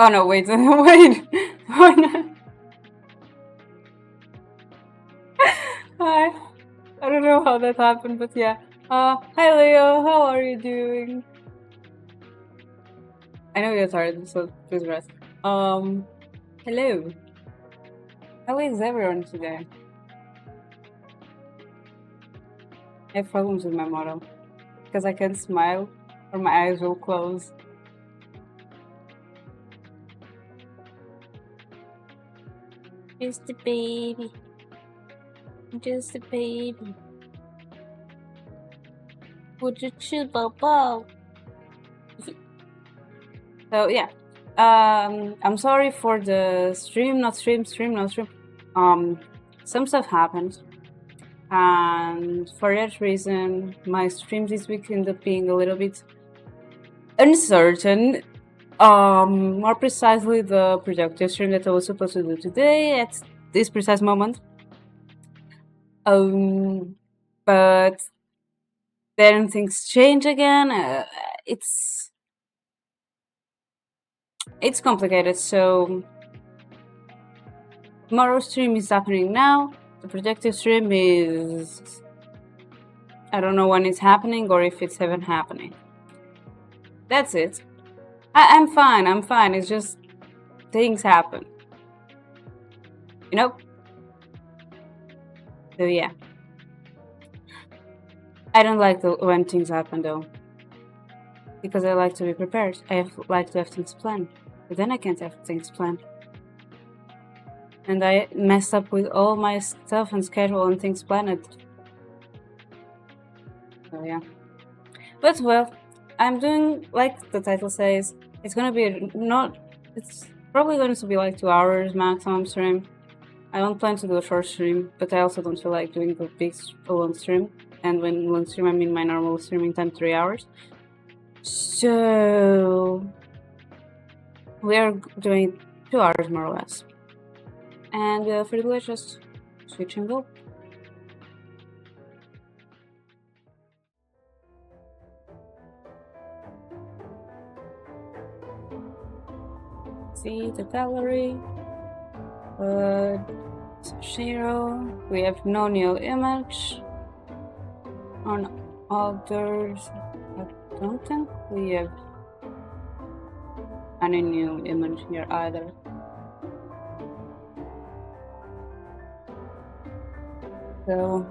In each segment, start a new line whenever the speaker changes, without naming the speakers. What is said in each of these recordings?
Oh no, wait, wait. Oh, no. Hi. I don't know how that happened, but yeah. Hi Leo, how are you doing? I know you're tired, so please rest. Hello. How is everyone today? I have problems with my model because I can't smile or my eyes will close. Just a baby. Just a baby. Would you chew ball? So yeah. I'm sorry for the stream, not stream. Some stuff happened. And for that reason, my stream this week ended up being a little bit uncertain. More precisely, the productive stream that I was supposed to do today at this precise moment. But then things change again. It's complicated. So tomorrow's stream is happening now. The projective stream is, I don't know when it's happening or if it's even happening. That's it. I'm fine. It's just things happen. You know? So yeah. I don't like when things happen though. Because I like to be prepared. I like to have things planned. But then I can't have things planned. And I messed up with all my stuff and schedule and things planned. So yeah. But well, I'm doing like the title says. It's gonna be it's probably going to be like 2 hours maximum stream. I don't plan to do a short stream, but I also don't feel like doing a big long stream. And when long stream, I mean my normal streaming time 3 hours. So we are doing 2 hours more or less. And without further ado, just switch and go. See the gallery. Ciruam. We have no new image. On others, I don't think we have any new image here either. So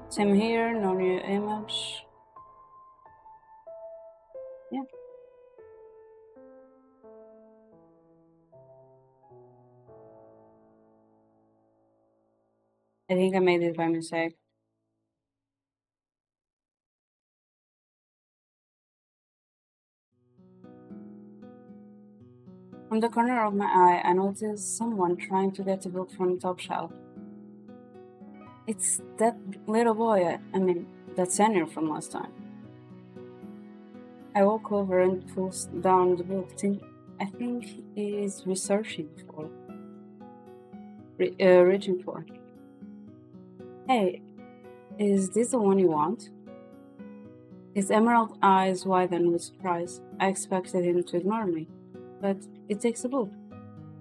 same here, no new image. Yeah. I think I made it by mistake. From the corner of my eye, I noticed someone trying to get a book from the top shelf. It's that little boy, that senior from last time. I walk over and pulls down the book. I think he is reaching for. Hey, is this the one you want? His emerald eyes widen with surprise. I expected him to ignore me, but he takes the book.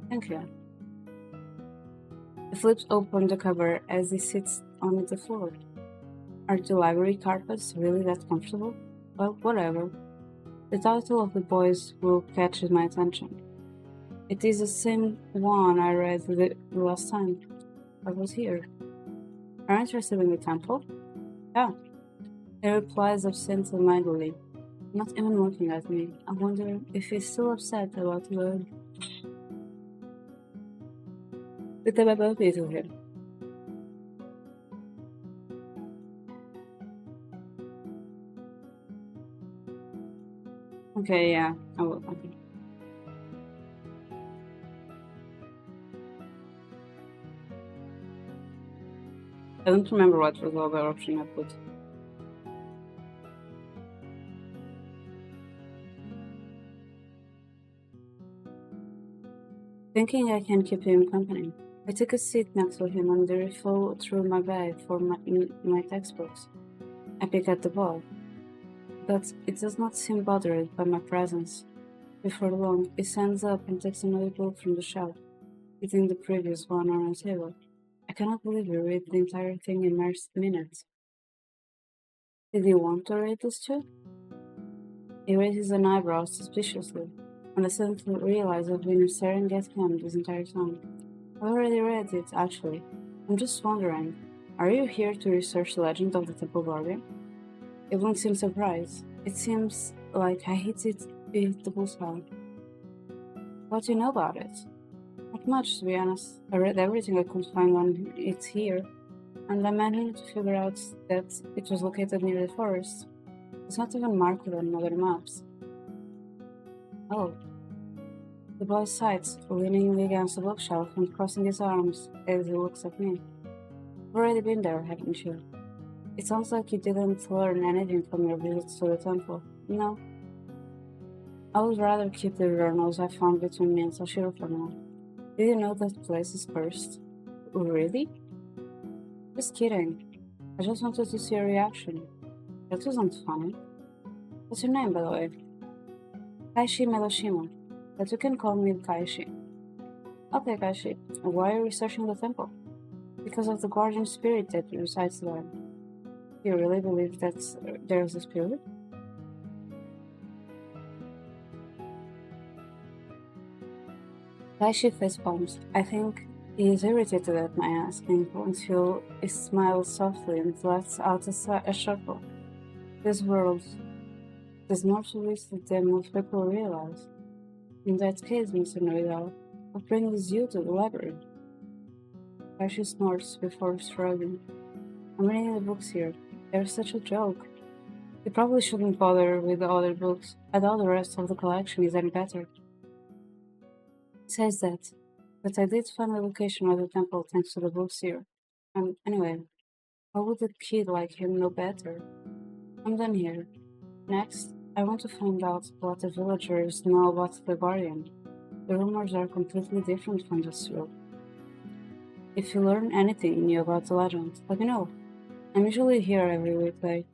Thank you. He flips open the cover as he sits on the floor. Are the library carpets really that comfortable? Well, whatever. The title of the boy's book catches my attention. It is the same one I read the last time I was here. Are you interested in the temple? Yeah. He replies absent-mindedly, not even looking at me. I wonder if he's still upset about the capability to him. Okay, yeah, I will. Okay. I don't remember what was the other option I put. Thinking I can keep him company, I took a seat next to him and reached through my bag for my textbooks. I pick at the ball. but it does not seem bothered by my presence. Before long, it stands up and takes another book from the shelf, hitting the previous one on our table. I cannot believe we read the entire thing in mere minutes. Did you want to read this too? He raises an eyebrow suspiciously, and I suddenly realize I've been staring at him this entire time. I've already read it, actually. I'm just wondering, are you here to research the legend of the Temple Guardian? It won't seem surprised. It seems like I hit the bullseye. What do you know about it? Not much, to be honest. I read everything I could find on it here, and I managed to figure out that it was located near the forest. It's not even marked on other maps. Oh, the boy sighs, leaning against the bookshelf and crossing his arms as he looks at me. You've already been there, haven't you? It sounds like you didn't learn anything from your visits to the temple. No. I would rather keep the journals I found between me and Sashiro for now. Did you know that place is cursed? Really? Just kidding. I just wanted to see your reaction. That wasn't funny. What's your name, by the way? Kaishi Meloshima, but you can call me Kaishi. Okay, Kaishi, why are you researching the temple? Because of the guardian spirit that resides there. You really believe that there's a spirit? Kaishi face palms. I think he is irritated at my asking until he smiles softly and lets out a chuckle. This world does not release than most people realize. In that case, Mr. Noidal, what brings you to the library? Kaishi snorts before shrugging. I'm reading the books here. They're such a joke. You probably shouldn't bother with the other books. I doubt the rest of the collection is any better. He says that, but I did find the location of the temple thanks to the books here. And anyway, how would a kid like him know better? I'm done here. Next, I want to find out what the villagers know about the Guardian. The rumors are completely different from the truth. If you learn anything new about the legend, let me know. I'm usually here every weekday.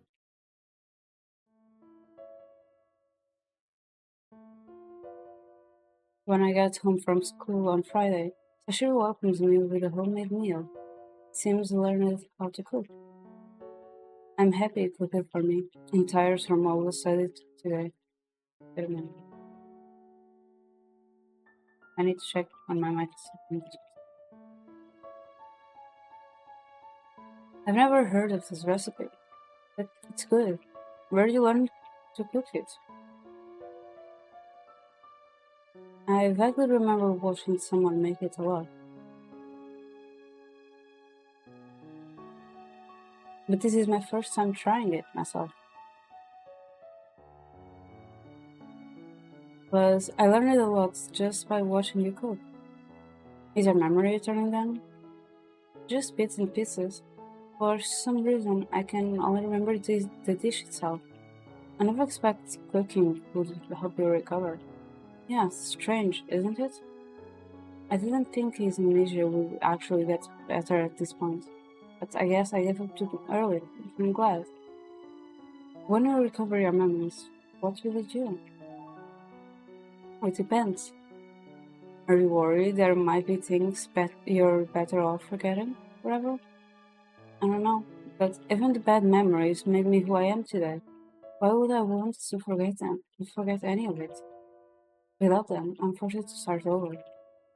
When I get home from school on Friday, Sashiro welcomes me with a homemade meal. Seems learned how to cook. I'm happy you cooked it for me. I'm tired from all the study today. Wait a minute. I need to check on my mic. I've never heard of this recipe, but it's good. Where did you learn to cook it? I vaguely remember watching someone make it a lot, but this is my first time trying it myself. Plus, I learned it a lot just by watching you cook. Is your memory returning then? Just bits and pieces. For some reason, I can only remember the dish itself. I never expect cooking would help you recover. Yeah, it's strange, isn't it? I didn't think his amnesia would actually get better at this point, but I guess I gave up too early. I'm glad. When you recover your memories, what will you do? It depends. Are you worried there might be things you're better off forgetting forever? I don't know, but even the bad memories made me who I am today. Why would I want to forget them, to forget any of it? Without them, I'm forced to start over.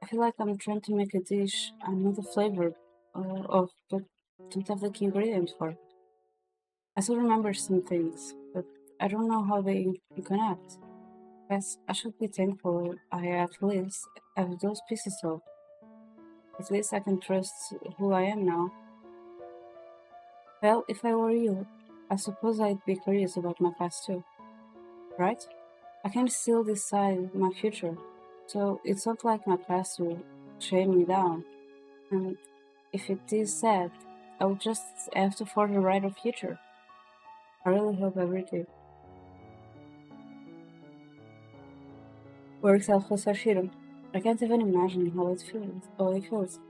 I feel like I'm trying to make a dish I know the flavor of, but don't have the key ingredients for. I still remember some things, but I don't know how they connect. Guess I should be thankful I at least have those pieces of. At least I can trust who I am now. Well, if I were you, I suppose I'd be curious about my past too, right? I can still decide my future, so it's not like my past will shame me down. And if it is sad, I'll just have to forge a brighter future. I really hope everything works out for Sashiro. I can't even imagine how it feels.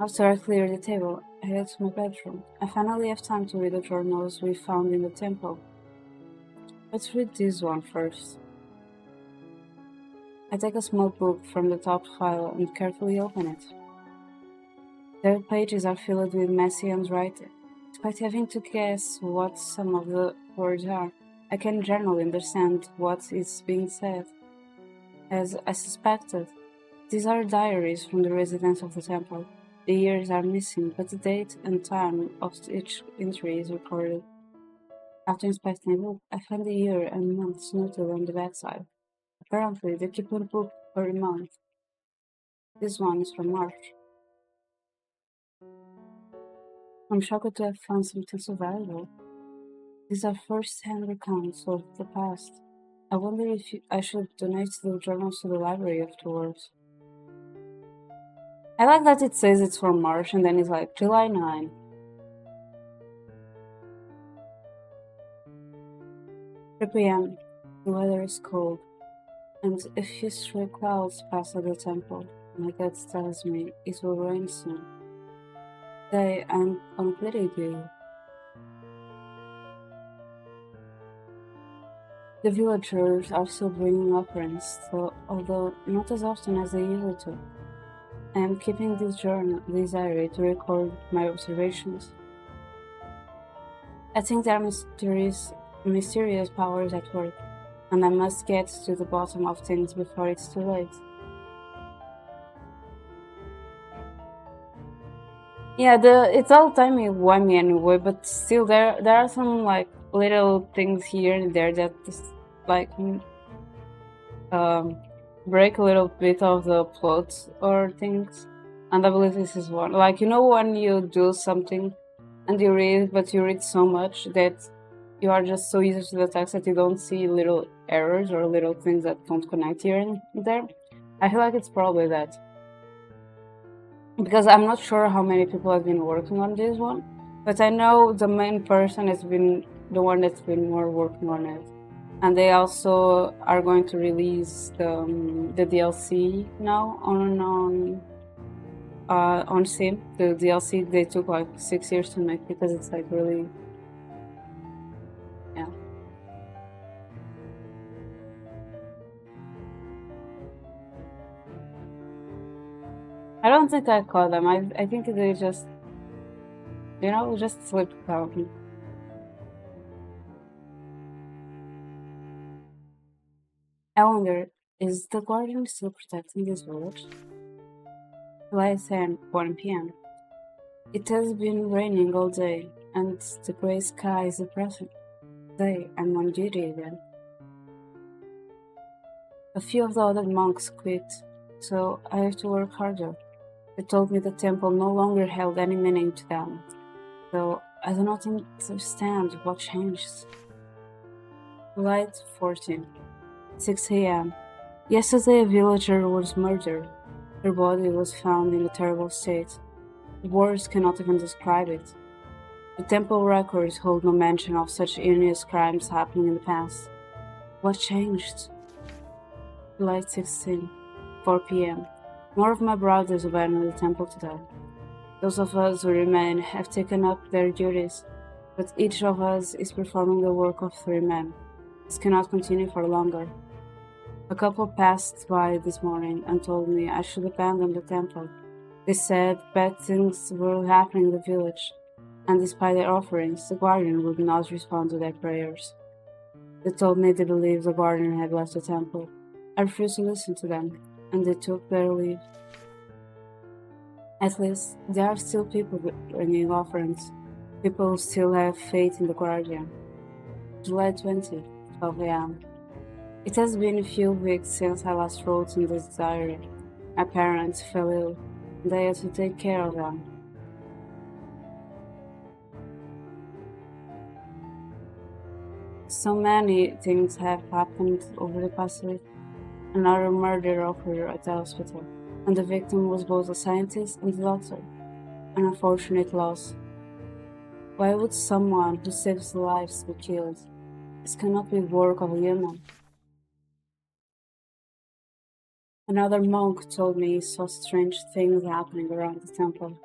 After I clear the table, I head to my bedroom. I finally have time to read the journals we found in the temple. Let's read this one first. I take a small book from the top file and carefully open it. The pages are filled with messy handwriting. Despite having to guess what some of the words are, I can generally understand what is being said. As I suspected, these are diaries from the residents of the temple. The years are missing, but the date and time of each entry is recorded. After inspecting the book, I find the year and month noted on the backside. Apparently, they keep a book every month. This one is from March. I'm shocked to have found something so valuable. These are first-hand accounts of the past. I wonder if I should donate the journals to the library afterwards. I like that it says it's from March and then it's like July 9. p.m. The weather is cold, and a few stray clouds pass at the temple. My gut tells me it will rain soon. Today I'm on pity duty. The villagers are still bringing offerings, although not as often as they used to. I am keeping this diary to record my observations. I think there are mysterious powers at work, and I must get to the bottom of things before it's too late. Yeah, it's all timey-wimey anyway, but still there are some like little things here and there that just like break a little bit of the plot or things. And I believe this is one. Like, you know, when you do something and you read, but you read so much that you are just so used to the text that you don't see little errors or little things that don't connect here and there. I feel like it's probably that. Because I'm not sure how many people have been working on this one, but I know the main person has been the one that's been more working on it. And they also are going to release the DLC now on Steam. The DLC they took like 6 years to make because it's like really, yeah. I don't think I caught them. I think they just, just slipped out. I wonder, is the Guardian still protecting this village? July 10, 1 p.m. It has been raining all day, and the grey sky is depressing. Today, I'm on duty again. A few of the other monks quit, so I have to work harder. They told me the temple no longer held any meaning to them, though I do not understand what changed. July 14, 6 a.m. Yesterday a villager was murdered. Her body was found in a terrible state. Words cannot even describe it. The temple records hold no mention of such heinous crimes happening in the past. What changed? July 16, 4 p.m. More of my brothers abandoned the temple today. Those of us who remain have taken up their duties, but each of us is performing the work of 3 men. This cannot continue for longer. A couple passed by this morning and told me I should abandon the temple. They said bad things were happening in the village, and despite their offerings, the guardian would not respond to their prayers. They told me they believed the guardian had left the temple. I refused to listen to them, and they took their leave. At least, there are still people bringing offerings. People who still have faith in the guardian. July 20, 12 a.m. It has been a few weeks since I last wrote in this diary. My parents fell ill, and I had to take care of them. So many things have happened over the past week. Another murder occurred at the hospital, and the victim was both a scientist and a doctor. An unfortunate loss. Why would someone who saves lives be killed? This cannot be the work of a human. Another monk told me he saw strange things happening around the temple.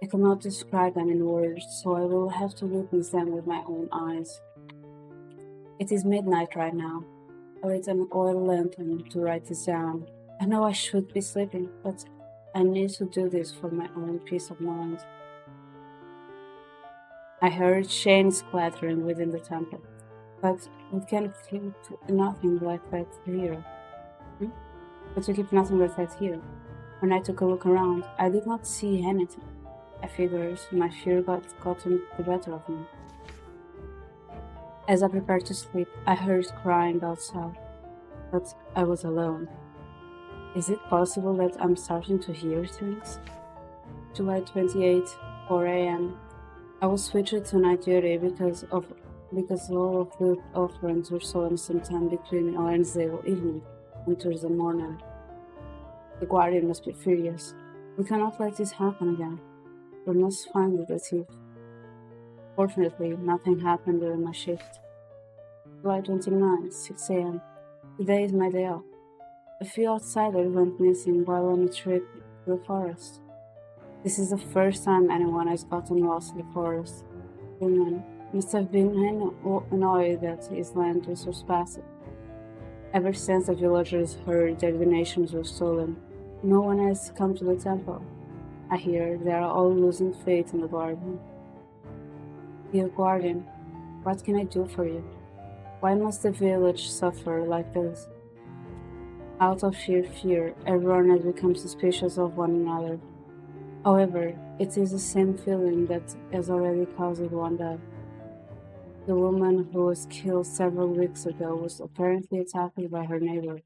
I cannot describe them in words, so I will have to witness them with my own eyes. It is midnight right now. I lit an oil lantern to write this down. I know I should be sleeping, but I need to do this for my own peace of mind. I heard chains clattering within the temple, but we can keep nothing like that here. Hmm? But we keep nothing like that here. When I took a look around, I did not see anything. I figured my fear got gotten the better of me. As I prepared to sleep, I heard crying outside, but I was alone. Is it possible that I'm starting to hear things? July 28th, 4 a.m. I was switched to night duty because all of the offerings were solemn sometime between Wednesday evening and Thursday morning. The guardian must be furious. We cannot let this happen again. We must find the thief. Fortunately, nothing happened during my shift. July 29th, 6 a.m. Today is my day off. A few outsiders went missing while on a trip to the forest. This is the first time anyone has gotten lost in the forest. Women must have been annoyed that his land was trespassed. Ever since the villagers heard their donations were stolen, no one has come to the temple. I hear they are all losing faith in the guardian. Dear guardian, what can I do for you? Why must the village suffer like this? Out of sheer fear, everyone has become suspicious of one another. However, it is the same feeling that has already caused one death. The woman who was killed several weeks ago was apparently attacked by her neighbor.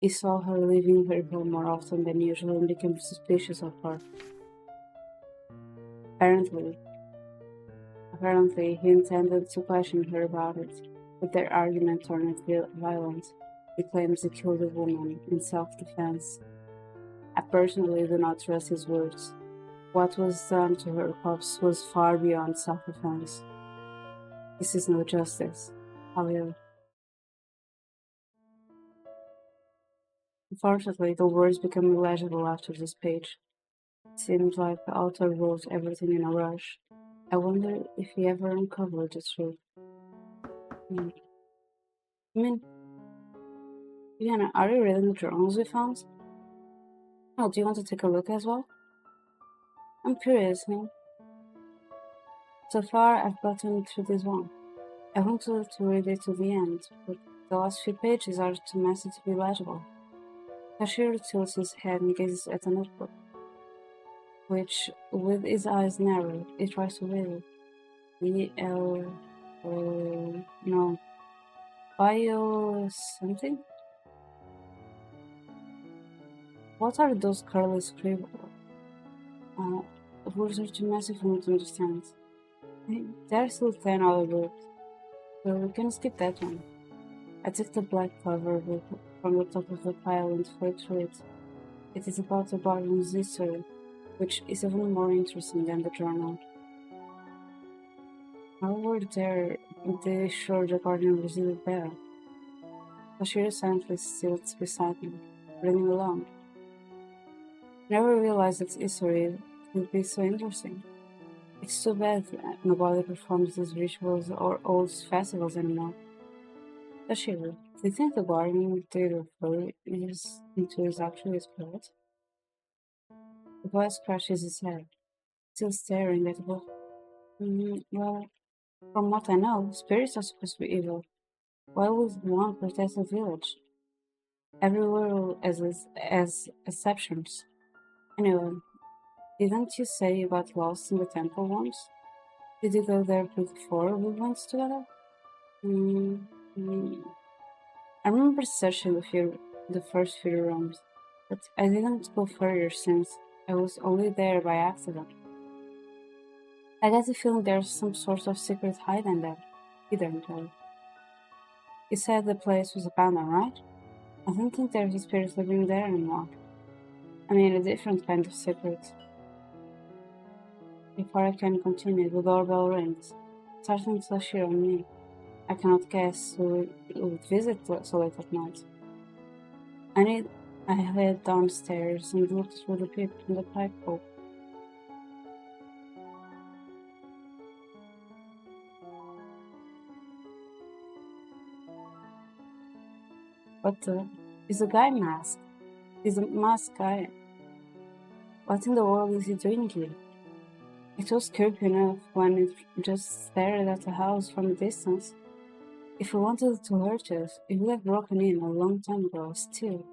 He saw her leaving her home more often than usual and became suspicious of her. Apparently, he intended to question her about it, but their argument turned violent. He claims he killed the woman in self-defense. I personally do not trust his words. What was done to her corpse was far beyond self-defense. This is no justice. However, unfortunately, the words become illegible after this page. It seems like the author wrote everything in a rush. I wonder if he ever uncovered the truth. Hmm. I mean, Vienna, are you reading the journals we found? Oh, do you want to take a look as well? I'm curious, man. So far, I've gotten through this one. I wanted to read it to the end, but the last few pages are too messy to be legible. Tashiro tilts his head and gazes at a notebook, which, with his eyes narrowed, he tries to read it. No, bio something? What are those curly scribbles? The words are too messy for me to understand. There are still 10 other books, so we can skip that one. I took the black cover book from the top of the pile and flipped through it. It is about the Barton's history, which is even more interesting than the journal. How were they sure the guardian was still there? Toshiro silently sits beside me, reading along. Never realized that history could be so interesting. It's too bad that nobody performs these rituals or holds festivals anymore. Toshiro, do you think the guardian they refer is into is actually a spirit? The boy scratches his head, still staring at the book. Well, from what I know, spirits are supposed to be evil. Why would one protect a village? Every world has exceptions. Anyway, didn't you say you got lost in the temple once? Did you go there before we went together? Mm, mm. I remember searching the first few rooms, but I didn't go further since I was only there by accident. I get the feeling there's some sort of secret hidden there. Hidden there. You said the place was abandoned, right? I don't think there's a spirit living there anymore. I mean, a different kind of secret. Before I can continue, the doorbell rings, starting to assure on me. I cannot guess who would visit so late at night. I head downstairs and look through the peep in the pipe hole. But is the guy masked? Is the masked guy? What in the world is he doing here? It was creepy enough when it just stared at the house from a distance. If he wanted to hurt us, he would have broken in a long time ago, still.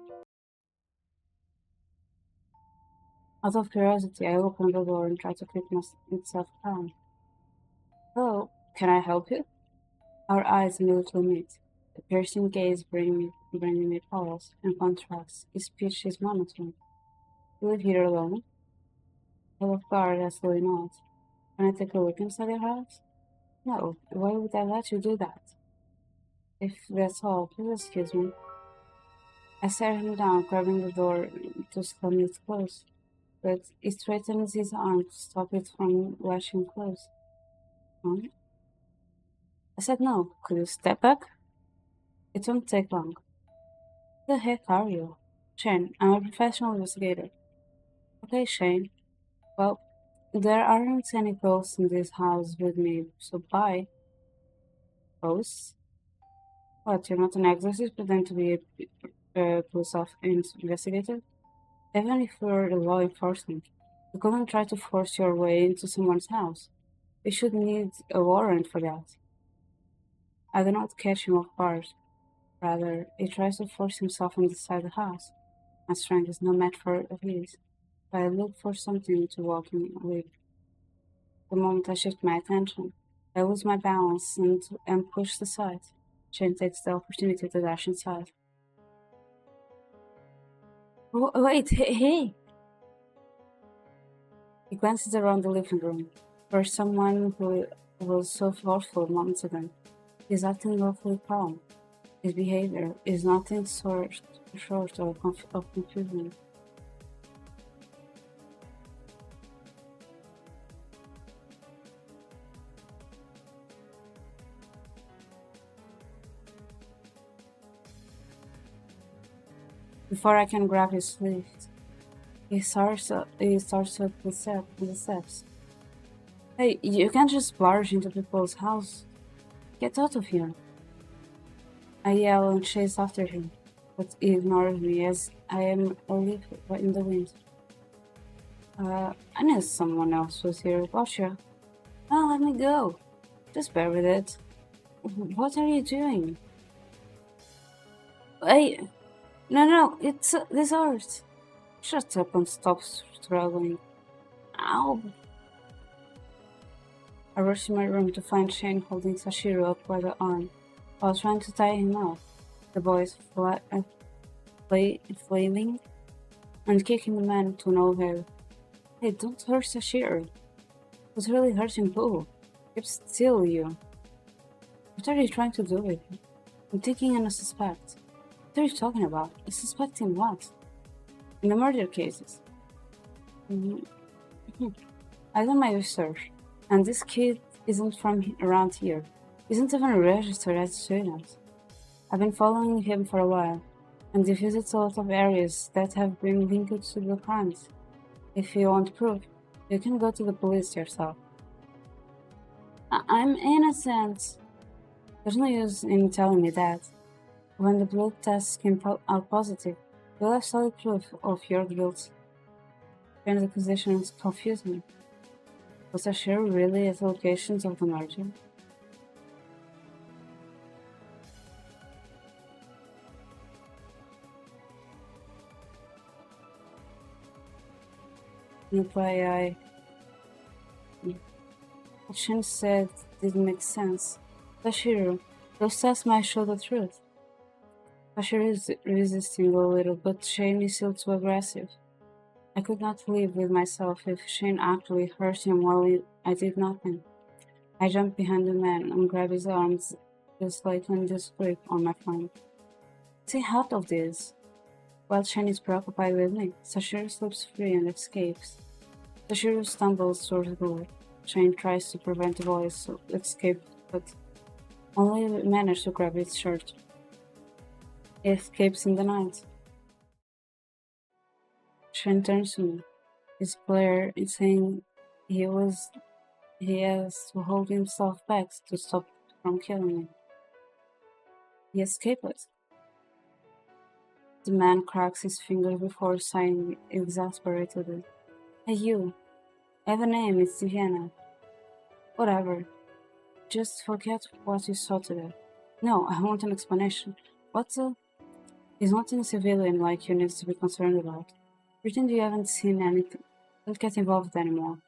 Out of curiosity, I opened the door and tried to keep myself calm. Hello, can I help you? Our eyes immediately meet. The piercing gaze bringing me pause and contrast. His speech is monotone. You live here alone? I look guard absolutely not. Can I take a look inside your house? No, why would I let you do that? If that's all, please excuse me. I sat him down, grabbing the door to slam it close, but he straightened his arm to stop it from lashing close. Huh? I said no. Could you step back? It won't take long. Who the heck are you? Shane, I'm a professional investigator. Okay, Shane. Well, there aren't any ghosts in this house with me, so bye. Ghosts? What, you're not an exorcist pretend to be a police investigator? Even if you're the law enforcement, you couldn't try to force your way into someone's house. You should need a warrant for that. I do not catch him off guard. Rather, he tries to force himself inside the house. My strength is no match for his, but I look for something to walk in with. The moment I shift my attention, I lose my balance and am pushed aside. Shane takes the opportunity to dash inside. Wait, hey! He glances around the living room. For someone who was so thoughtful moments ago, he's acting awfully calm. His behavior is nothing short of confusing. Before I can grab his sleeve, he starts up the steps. Hey, you can't just barge into people's house. Get out of here. I yell and chase after him, but he ignores me as I am a leaf in the wind. I knew someone else was here. Gotcha. Oh, let me go. Just bear with it. What are you doing? Hey, no, it's this art. Shut up and stop struggling. Ow! I rush to my room to find Shane holding Sashiro up by the arm while trying to tie him off. The boy is flailing and kicking the man to no avail. Hey, don't hurt Sashiro. Who's really hurting who? Keep still, you. What are you trying to do with him? I'm taking in a suspect. What are you talking about? A suspect in what? In the murder cases. Mhm. I done my research, and this kid isn't from around here. Isn't even registered as a student. I've been following him for a while, and he visits a lot of areas that have been linked to the crimes. If you want proof, you can go to the police yourself. I'm innocent. There's no use in telling me that. When the blood tests came out positive, you'll have solid proof of your guilt. Friends' accusations confuse me. Was Asher really at the locations of the murder? Reply what Shin said didn't make sense. Bashir, those tests might show the truth. Bashir is resisting a little, but Shane is still too aggressive. I could not live with myself if Shane actually hurt him while I did nothing. I jumped behind the man and grabbed his arms, just like when this grip on my friend. Stay out of this. While Shane is preoccupied with me, Sashiro slips free and escapes. Sashiro stumbles towards the door. Shane tries to prevent the boys to escape, but only manages to grab his shirt. He escapes in the night. Shane turns to me. His player is saying he has to hold himself back to stop from killing me. He escaped. The man cracks his fingers before sighing exasperatedly. Hey you, I have a name, it's Diana. Whatever. Just forget what you saw today. No, I want an explanation. What the? He's not a civilian like you need to be concerned about. Pretend you haven't seen anything. Don't get involved anymore.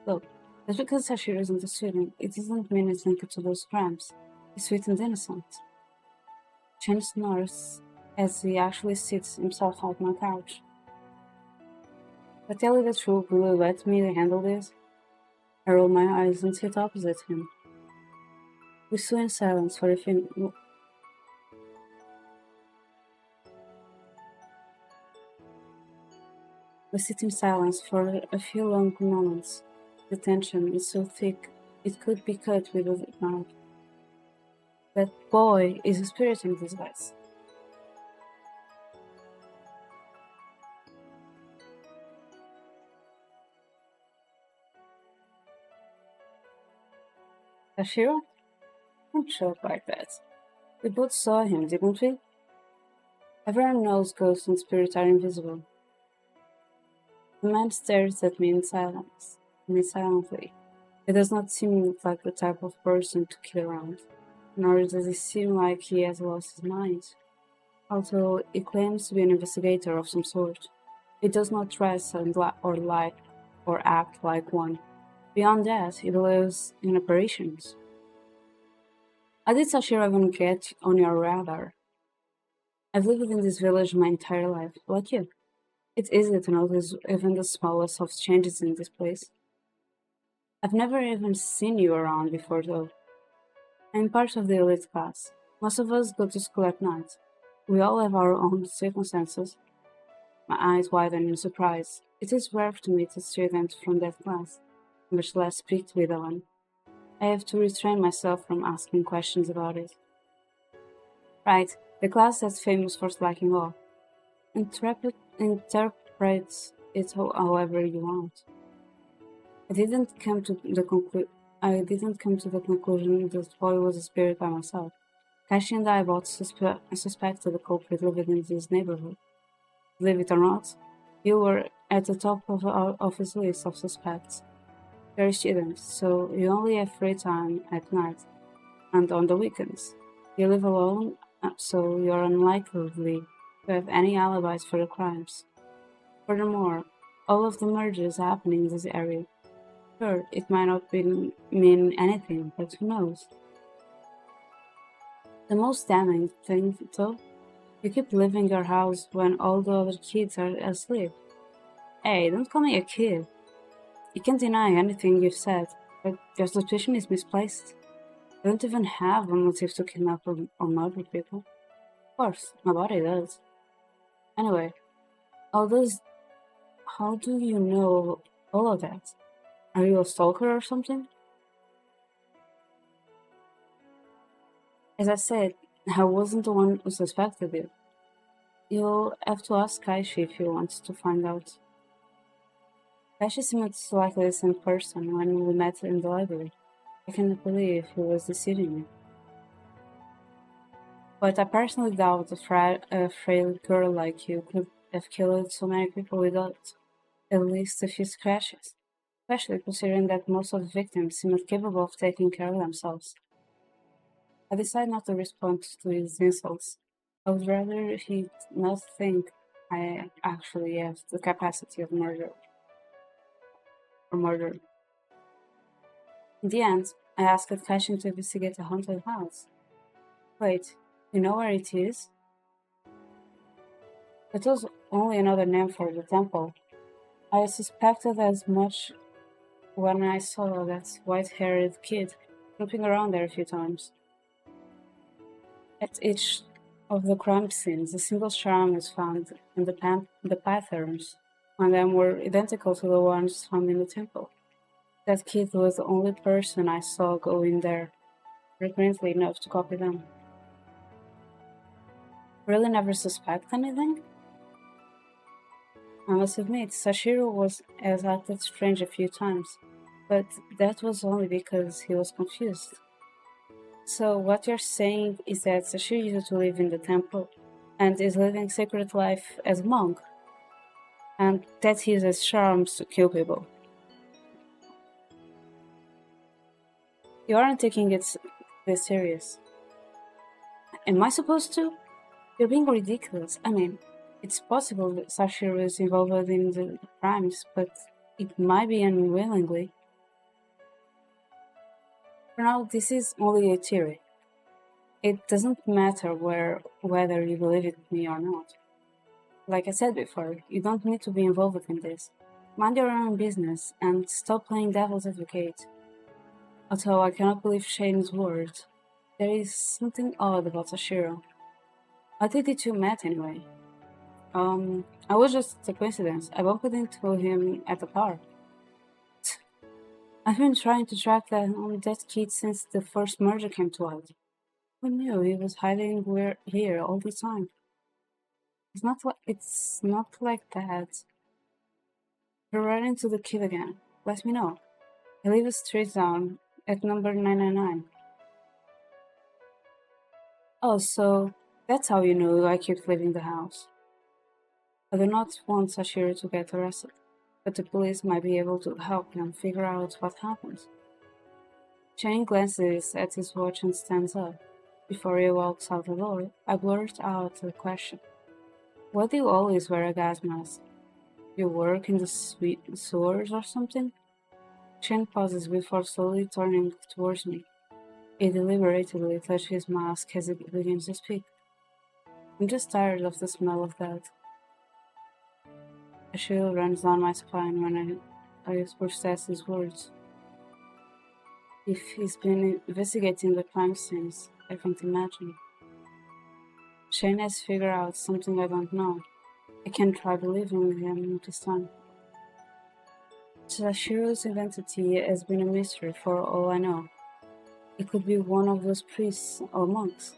Look, just because Sashiro isn't a student, it doesn't mean it's linked to those crimes. He's sweet and innocent. Chen snores as he actually sits himself on my couch. But tell you the truth, will you let me handle this? I roll my eyes and sit opposite him. We stood in silence for a few. We sit in silence for a few long moments. The tension is so thick it could be cut with a knife. That boy is a spirit in disguise. Ashiro? Don't joke like that. We both saw him, didn't we? Everyone knows ghosts and spirits are invisible. The man stares at me silently. He does not seem like the type of person to kid around, nor does he seem like he has lost his mind. Although he claims to be an investigator of some sort, he does not dress or lie or act like one. Beyond that, he believes in apparitions. How did Sashira even get on your radar? I've lived in this village my entire life, like you. It's easy to notice even the smallest of changes in this place. I've never even seen you around before though. I'm part of the elite class. Most of us go to school at night. We all have our own circumstances. My eyes widen in surprise. It is rare to meet a student from that class, much less speak with one. I have to restrain myself from asking questions about it. Right, the class that's famous for slacking off. Interpret it however you want. I didn't come to the conclusion that the boy was a spirit by myself. Kashi and I both suspected the culprit living in this neighborhood. Believe it or not, you were at the top of his list of suspects. You're a student, so you only have free time at night and on the weekends. You live alone, so you're unlikely to have any alibis for the crimes. Furthermore, all of the murders happen in this area. Sure, it might not mean anything, but who knows? The most damning thing, though, you keep leaving your house when all the other kids are asleep. Hey, don't call me a kid. You can't deny anything you've said, but your suspicion is misplaced. I don't even have a motive to kidnap or murder people. Of course, my body does. Anyway, all those. How do you know all of that? Are you a stalker or something? As I said, I wasn't the one who suspected you. You'll have to ask Kaishi if you want to find out. Kaishi seemed like the same person when we met in the library. I cannot believe he was deceiving me. But I personally doubt a frail girl like you could have killed so many people without at least a few scratches, especially considering that most of the victims seemed capable of taking care of themselves. I decided not to respond to his insults. I would rather he not think I actually have the capacity of murder. In the end, I asked Fashion to investigate a haunted house. Wait, you know where it is? It was only another name for the temple. I suspected as much when I saw that white-haired kid snooping around there a few times. At each of the crime scenes, a single Ciruam was found, and the patterns on them were identical to the ones found in the temple. That kid was the only person I saw go in there frequently enough to copy them. Really never suspect anything? I must admit, has acted strange a few times, but that was only because he was confused. So what you're saying is that Sashiro used to live in the temple? and is living secret life as a monk, and that he uses charms to kill people. You aren't taking it this serious. Am I supposed to? You're being ridiculous. I mean, it's possible that Sashiro is involved in the crimes, but it might be unwillingly. For now, this is only a theory. It doesn't matter whether you believe it me or not. Like I said before, you don't need to be involved in this. Mind your own business and stop playing devil's advocate. Although I cannot believe Shane's words, there is something odd about Sashiro. How did the two met anyway? I was just a coincidence. I bumped into him at the park. I've been trying to track that kid since the first murder came to light. Who knew he was hiding here all the time? It's not like that. You're running into the kid again. Let me know. I live a street down at number 999. Oh, so that's how you know I keep leaving the house. I do not want Sashiro to get arrested, but the police might be able to help him figure out what happened. Shane glances at his watch and stands up. Before he walks out the door, I blurt out a question. Why do you always wear a gas mask? You work in the sewers or something? Shane pauses before slowly turning towards me. He deliberately touches his mask as he begins to speak. I'm just tired of the smell of that. A chill runs down my spine when I process his words. If he's been investigating the crime scenes, I can't imagine. Shane has figured out something I don't know. I can try believing him this time. Tashiro's identity has been a mystery for all I know. It could be one of those priests or monks.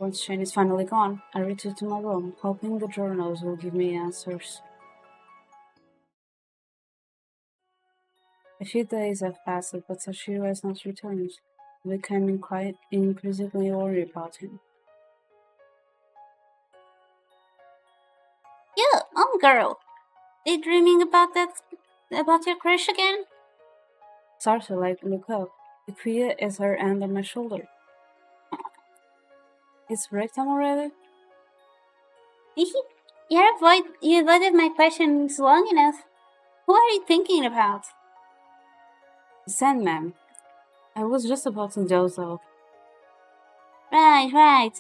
Once Shane is finally gone, I return to my room, hoping the journals will give me answers. A few days have passed, but Sashiro has not returned. I became increasingly worried about him.
You, girl, daydreaming about your crush again?
Startled, I look up. Ikuya is her hand on my shoulder. It's break time already?
You avoided my questions long enough. Who are you thinking about?
Sandman. I was just about to doze off.
Right.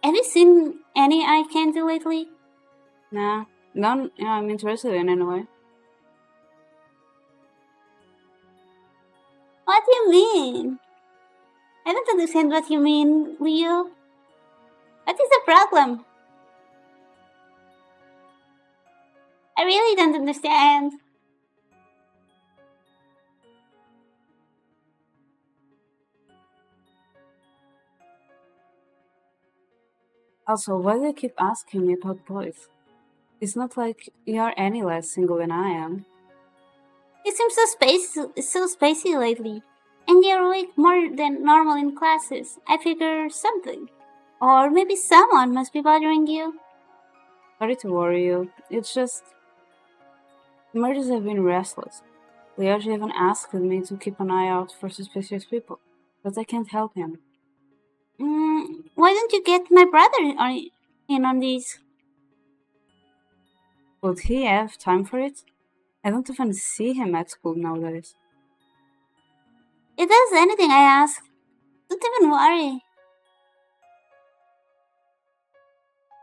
Have you seen any eye candy lately?
Nah, none I'm interested in anyway.
What do you mean? I don't understand what you mean, Leo. What is the problem? I really don't understand.
Also, why do you keep asking me about boys? It's not like you're any less single than I am.
You seem so spacey lately. And you're awake more than normal in classes. I figure something. Or maybe someone must be bothering you.
Sorry to worry you. It's just murders have been restless. Leoji even asked me to keep an eye out for suspicious people, but I can't help him.
Why don't you get my brother in on this?
Would he have time for it? I don't even see him at school nowadays.
He does anything I ask. Don't even worry.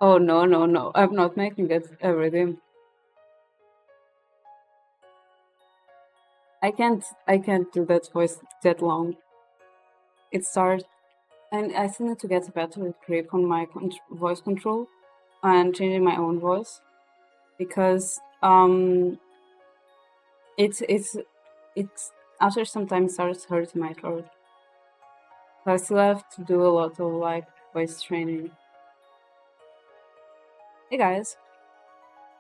Oh no. I'm not making it everything. I can't do that voice that long. It starts and I still need to get better with grip on my voice control and changing my own voice because it's after some time starts hurting my throat. So I still have to do a lot of like voice training. Hey guys,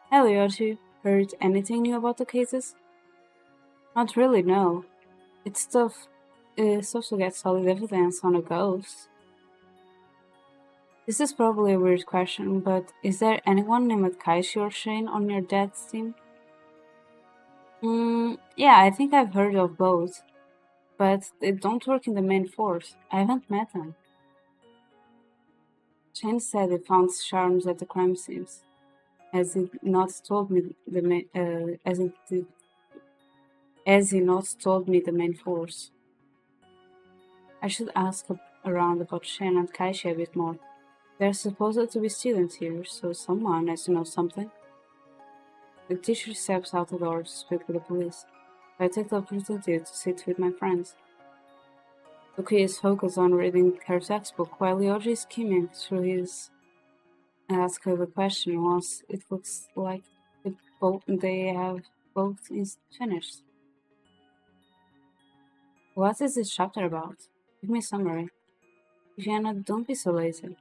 have you heard anything new about the cases? Not really, no. It's tough to get solid evidence on a ghost. This is probably a weird question, but is there anyone named Kaishi or Shane on your dad's team? Yeah, I think I've heard of both, but they don't work in the main force. I haven't met them. Shane said he found charms at the crime scenes, as he not told me the main, as he not told me the main force. I should ask around about Shane and Kaishi a bit more. They're supposed to be students here, so someone has to know something. The teacher steps out the door to speak with the police. I take the opportunity to sit with my friends. Luki is focused on reading her textbook while Yoji is skimming through his. I ask her the question once it looks like they have both finished. What is this chapter about? Give me a summary. Vienna, don't be so lazy.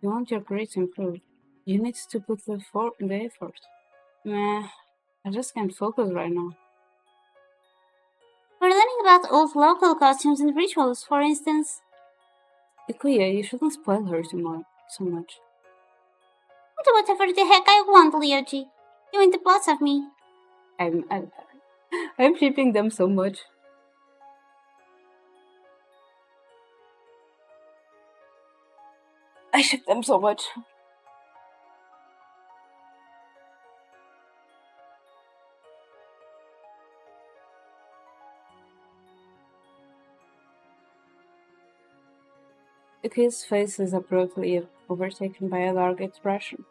You want your grade to improve. You need to put the effort. Meh, I just can't focus right now.
We're learning about old local costumes and rituals, for instance.
Ikuya, you shouldn't spoil her so much.
I'll do whatever the heck I want, Ryoji. You ain't the boss of me.
I'm shipping them so much. I ship them so much. His face is abruptly overtaken by a dark expression.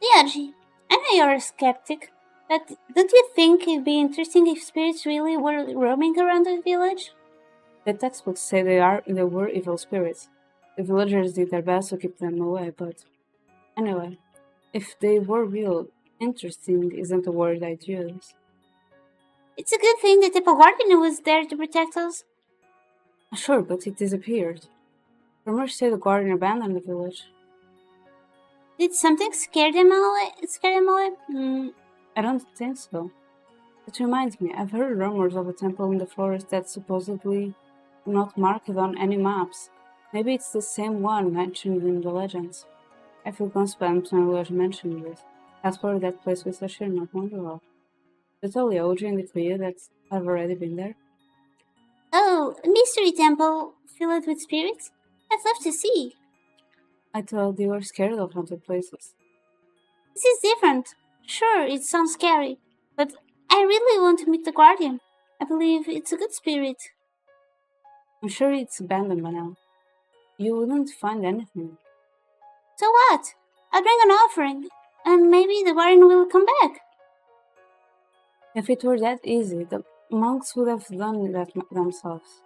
Ryoji, I know you're a skeptic, but don't you think it'd be interesting if spirits really were roaming around the village?
The textbooks say they were evil spirits. The villagers did their best to keep them away, but anyway, if they were real, interesting isn't a word I'd use.
It's a good thing the Temple Guardian was there to protect us.
Sure, but it disappeared. Rumors say the guardian abandoned the village.
Did something scare them away?
I don't think so. It reminds me, I've heard rumors of a temple in the forest that's supposedly not marked on any maps. Maybe it's the same one mentioned in the legends. I feel goosebumps when Lodge mentioned it. That's probably that place with Sashir not wonder of. Did tell Yoji and the Kuya that I've already been there?
Oh, a mystery temple filled with spirits? I'd love to see.
I thought you were scared of haunted places.
This is different. Sure, it sounds scary, but I really want to meet the Guardian. I believe it's a good spirit.
I'm sure it's abandoned by now. You wouldn't find anything.
So what? I'll bring an offering, and maybe the Guardian will come back.
If it were that easy, the monks would have done that themselves.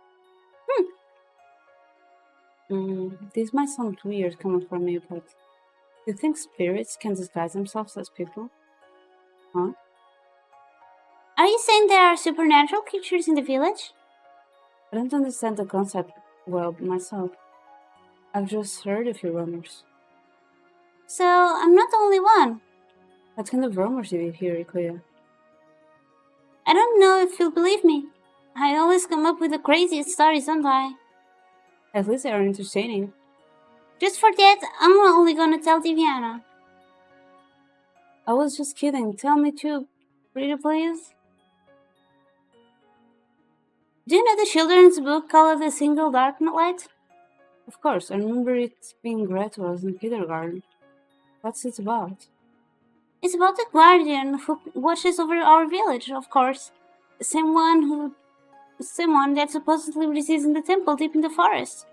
This might sound weird coming from you, but do you think spirits can disguise themselves as people? Huh?
Are you saying there are supernatural creatures in the village?
I don't understand the concept well myself. I've just heard a few rumors.
So I'm not the only one.
What kind of rumors did you hear, Ikuya?
I don't know if you'll believe me. I always come up with the craziest stories, don't I?
At least they are entertaining.
Just for that, I'm only gonna tell Diviana.
I was just kidding. Tell me too, pretty please.
Do you know the children's book called The Single Dark Light?
Of course, I remember it being read to us in kindergarten. What's it about?
It's about the guardian who watches over our village, of course. The same one that supposedly resides in the temple deep in the forest.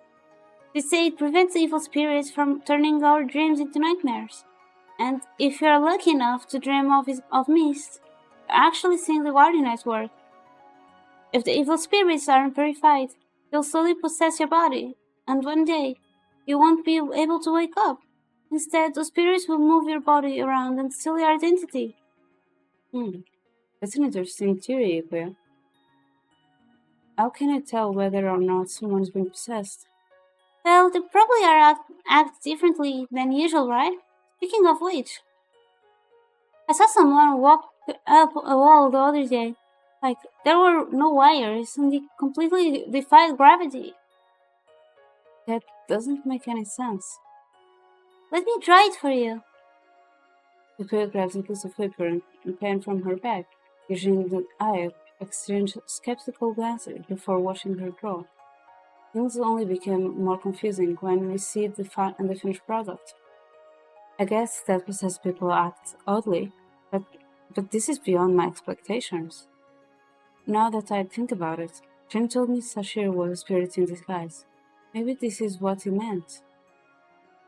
They say it prevents evil spirits from turning our dreams into nightmares. And if you're lucky enough to dream of mist, you're actually seeing the guardian at work. If the evil spirits aren't purified, they'll slowly possess your body, and one day, you won't be able to wake up. Instead, those spirits will move your body around and steal your identity.
That's an interesting theory, Ikuya. How can you tell whether or not someone's been possessed?
Well, they probably act differently than usual, right? Speaking of which, I saw someone walk up a wall the other day. Like, there were no wires, and they completely defied gravity.
That doesn't make any sense.
Let me draw it for you.
Yukiya grabs a piece of paper and pen from her bag. Eugene and I exchange skeptical glances before watching her draw. Things only became more confusing when we see the finished product. I guess that possessed people act oddly, but this is beyond my expectations. Now that I think about it, Jin told me Sashir was a spirit in disguise. Maybe this is what he meant.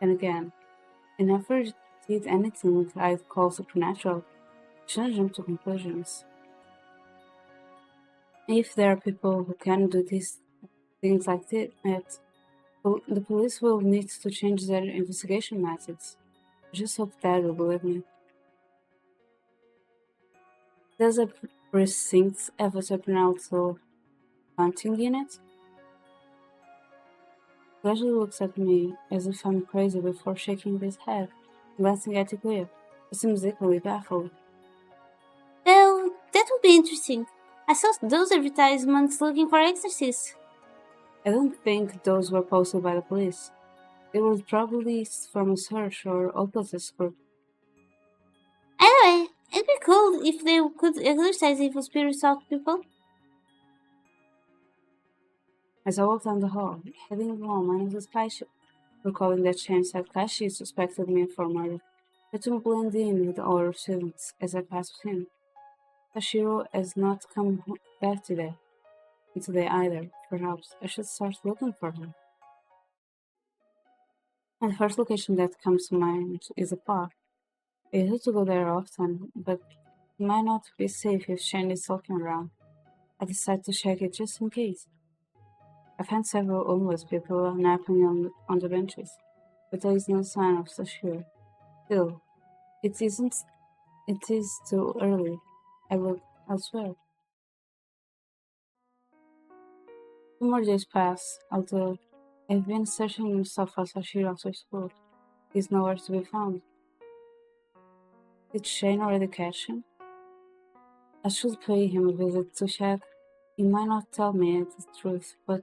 And again, he never did anything I'd call supernatural. Shouldn't jump to conclusions. If there are people who can do these things like that, the police will need to change their investigation methods. I just hope Dad will believe me. Does a precinct have a supernatural hunting unit? Gradually looks at me as if I'm crazy before shaking his head, glancing at Ikuya, who seems equally baffled.
Well, that would be interesting. I saw those advertisements looking for exorcists.
I don't think those were posted by the police. They were probably from a search or occultist group.
Anyway, it'd be cool if they could exorcise evil spirits out of people.
As I walked down the hall, heading home, I noticed Kaishi, recalling that chance that Kaishi suspected me for murder. I tried to blend in with the other students as I passed him. Tashiro has not come back today either. Perhaps I should start looking for her. And the first location that comes to mind is a park. I used to go there often, but it might not be safe if Shane is walking around. I decided to check it just in case. I found several homeless people napping on the benches, but there is no sign of Sashiro. Still, it isn't. It is too early. I looked elsewhere. 2 more days pass, although I've been searching non-stop for Sashiro after school. He's nowhere to be found. Did Shane already catch him? I should pay him a visit to check. He might not tell me the truth, but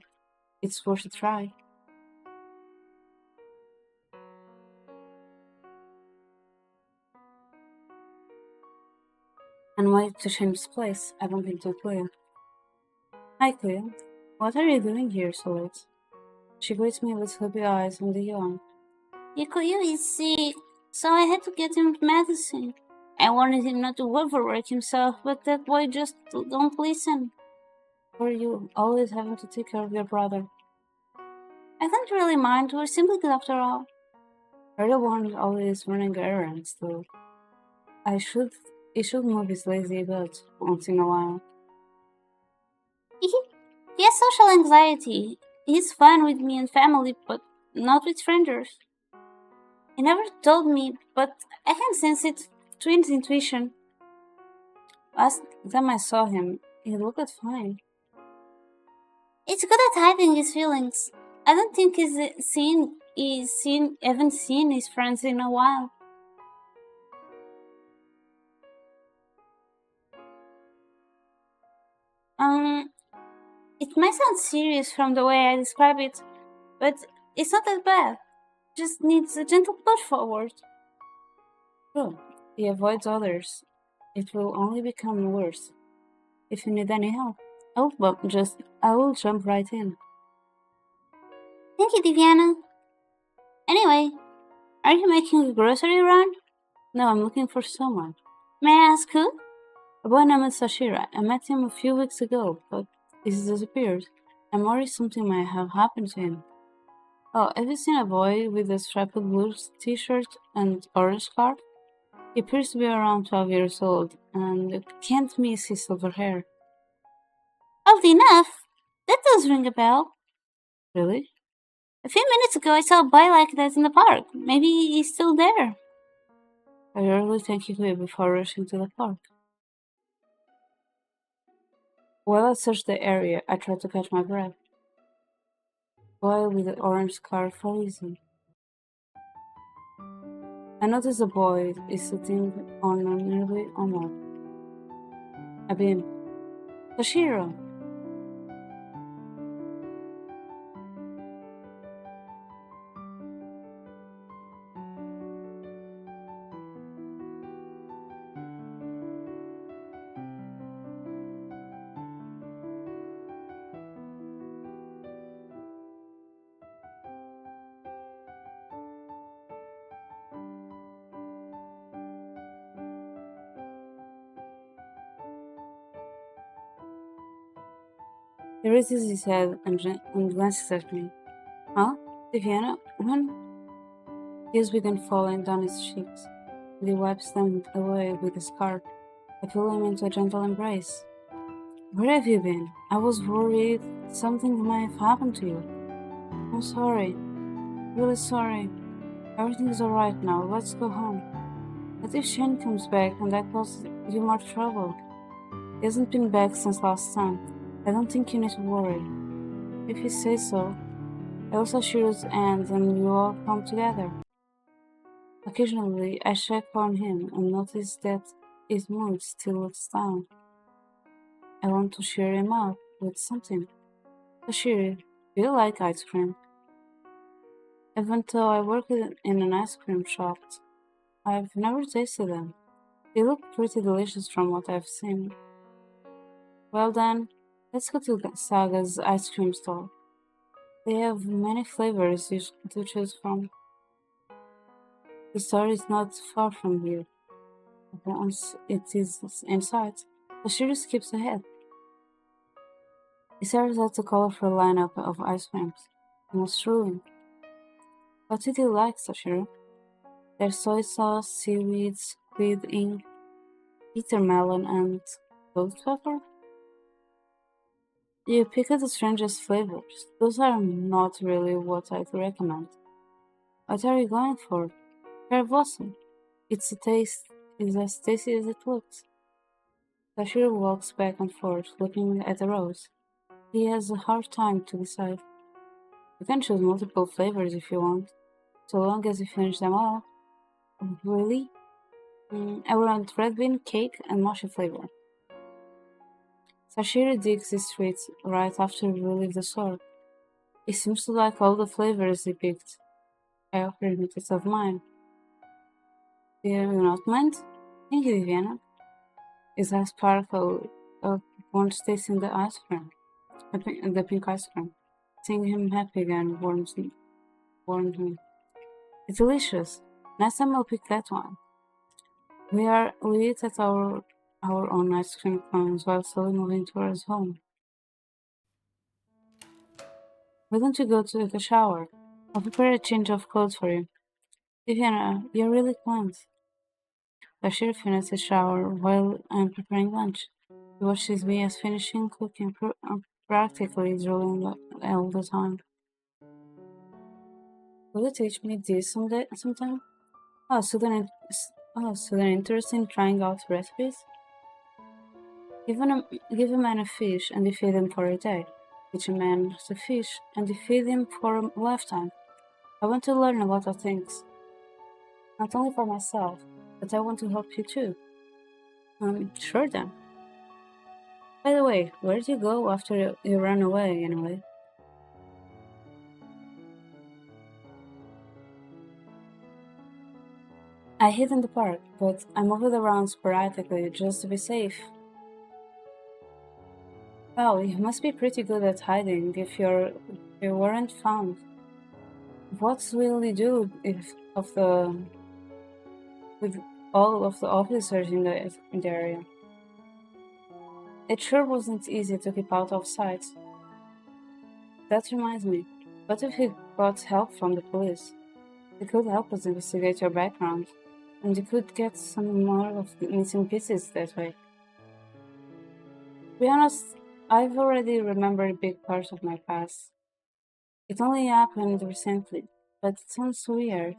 it's worth a try. And wait to Shane's place. I bumped into Clea. Hi, Clea. What are you doing here so late? She greets me with sleepy eyes and a yawn.
Yakuyu is sick, so I had to get him medicine. I wanted him not to overwork himself, but that boy just don't listen.
Or you always having to take care of your brother?
I don't really mind, we're simply good after all.
You're the one always running errands, though. He should move his lazy butt once in a while.
He has social anxiety. He's fine with me and family, but not with strangers. He never told me, but I can sense it through his intuition.
Last time I saw him, he looked fine.
It's good at hiding his feelings. I don't think haven't seen his friends in a while. It might sound serious from the way I describe it, but it's not that bad. Just needs a gentle push forward.
True, he avoids others. It will only become worse. If you need any help, I will jump right in.
Thank you, Diviana. Anyway, are you making a grocery run?
No, I'm looking for someone.
May I ask who?
A boy named Sashira. I met him a few weeks ago, but he's disappeared. I'm worried something might have happened to him. Oh, have you seen a boy with a striped blue t-shirt and orange scarf? He appears to be around 12 years old, and you can't miss his silver hair.
Oddly enough, that does ring a bell.
Really?
A few minutes ago I saw a boy like that in the park. Maybe he's still there.
I rarely thank you before rushing to the park. While I searched the area, I tried to catch my breath. Boy with the orange scarf for reason. I noticed the boy is sitting on a nearby onward. I beam. Toshiro! He raises his head and glances at me. Huh? Diviana? When? Tears begin falling down his cheeks, and he wipes them away with his scarf. I pull him into a gentle embrace. Where have you been? I was worried something might have happened to you. I'm sorry. Really sorry. Everything is alright now. Let's go home. What if Shane comes back and that causes you more trouble? He hasn't been back since last time. I don't think you need to worry. If you say so, I also shake his hand and we all come together. Occasionally, I check on him and notice that his mood still looks down. I want to cheer him up with something. Bashir, do you like ice cream? Even though I work in an ice cream shop, I've never tasted them. They look pretty delicious from what I've seen. Well then, let's go to Saga's ice cream store. They have many flavors to choose from. The store is not far from here. Once it is inside, Bashir skips ahead. He stares at the colorful lineup of ice creams. Most truly. What did you like, Sashiro? There's soy sauce, seaweed, squid ink, bitter melon, and ghost pepper? You pick the strangest flavors. Those are not really what I'd recommend. What are you going for? Cherry blossom. It's as tasty as it looks. Sashiro walks back and forth, looking at the rose. He has a hard time to decide. You can choose multiple flavors if you want, so long as you finish them all. Really? I want red bean, cake, and mochi flavor. Sashiro digs his treats right after we leave the store. He seems to like all the flavors he picked. I offer him a taste of mine. Do you not mind? Thank you, Viviana. His eyes sparkle once tasting the ice cream, the pink ice cream. Seeing him happy again warms me. It's delicious. Next time I'll pick that one. We eat at our own ice cream cones while slowly moving towards home. Why don't you go to take a shower? I'll prepare a change of clothes for you. Viviana, you're really kind. Bashir finishes his shower while I'm preparing lunch. He watches me as finishing cooking, practically drooling all the time. Will you teach me this sometime? Oh, so they're interested in trying out recipes? Give a man a fish and you feed him for a day. Teach a man to fish and you feed him for a lifetime. I want to learn a lot of things. Not only for myself, but I want to help you too. Sure then. By the way, where'd you go after you ran away anyway? I hid in the park, but I moved around sporadically just to be safe. Well, you must be pretty good at hiding if you weren't found. What will you do if of the with all of the officers in the area? It sure wasn't easy to keep out of sight. That reminds me, what if we got help from the police? They could help us investigate your background, and you could get some more of the missing pieces that way. To be honest, I've already remembered a big part of my past. It only happened recently, but it sounds weird.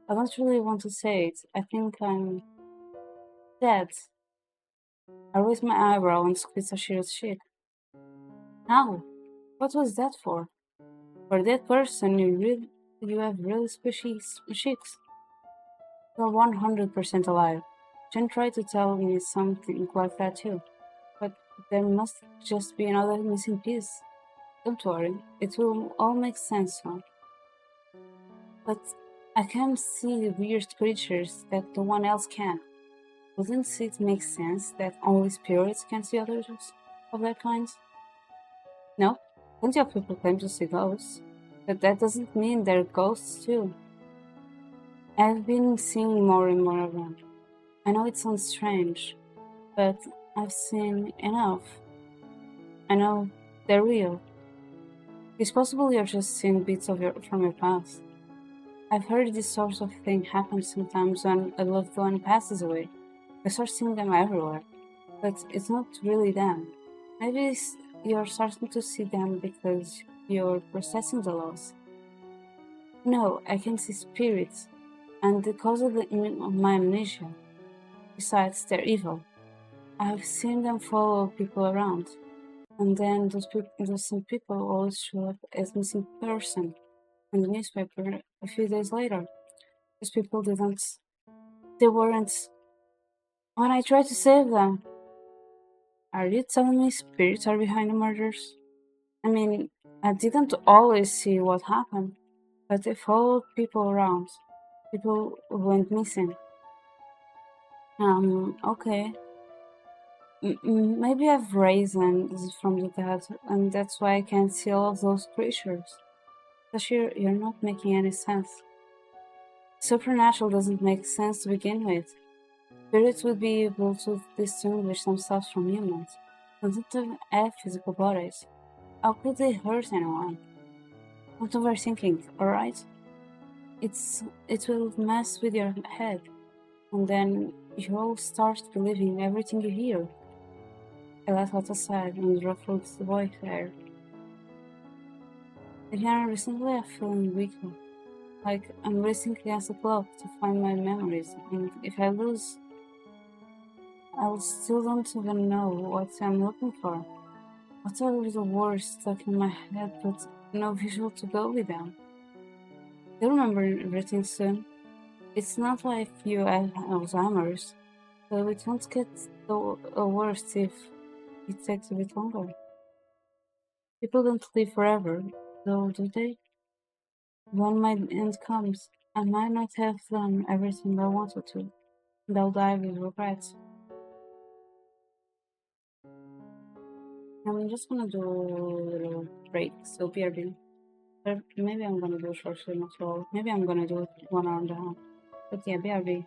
I don't really want to say it. I think I'm dead. I raised my eyebrow and squeezed Ashiro's cheek. How? What was that for? For that person, you have really squishy cheeks. You're 100% alive. Jen tried to tell me something like that too, but there must just be another missing piece. Don't worry, it will all make sense now. But I can see weird creatures that no one else can. Wouldn't it make sense that only spirits can see others of their kind? No, plenty of people claim to see ghosts, but that doesn't mean they're ghosts too. I've been seeing more and more of them. I know it sounds strange, but I've seen enough. I know They're real. It's possible you're just seeing bits from your past. I've heard this sort of thing happen sometimes when a loved one passes away. I start seeing them everywhere, but it's not really them. Maybe you're starting to see them because you're processing the loss. No, I can see spirits, and because of my amnesia. Besides, they're evil. I have seen them follow people around, and then those same people always show up as missing person in the newspaper a few days later. Those people they weren't. When I tried to save them, are you telling me spirits are behind the murders? I mean, I didn't always see what happened, but they followed people around. People went missing. Okay. Maybe I've raised from the dead, and that's why I can't see all of those creatures. Tashir, you're not making any sense. Supernatural doesn't make sense to begin with. Spirits would be able to distinguish themselves from humans. They don't even have physical bodies. How could they hurt anyone? Don't overthinking, alright? It will mess with your head, and then you'll start believing everything you hear. I let out a sigh and ruffled the boy's hair. Again, recently I'm feeling weaker, like I'm racing against the clock to find my memories, and if I lose, I still don't even know what I'm looking for. What are the words stuck in my head but no visual to go with them? You'll remember everything soon. It's not like you have Alzheimer's, so it won't get worse if it takes a bit longer. People don't live forever, though, do they? When my end comes, I might not have done everything I wanted to, and I'll die with regrets. I'm just gonna do a little break, so BRB. Or maybe I'm gonna do a short stream as well. Maybe I'm gonna do it 1 hour and a half. But yeah, BRB.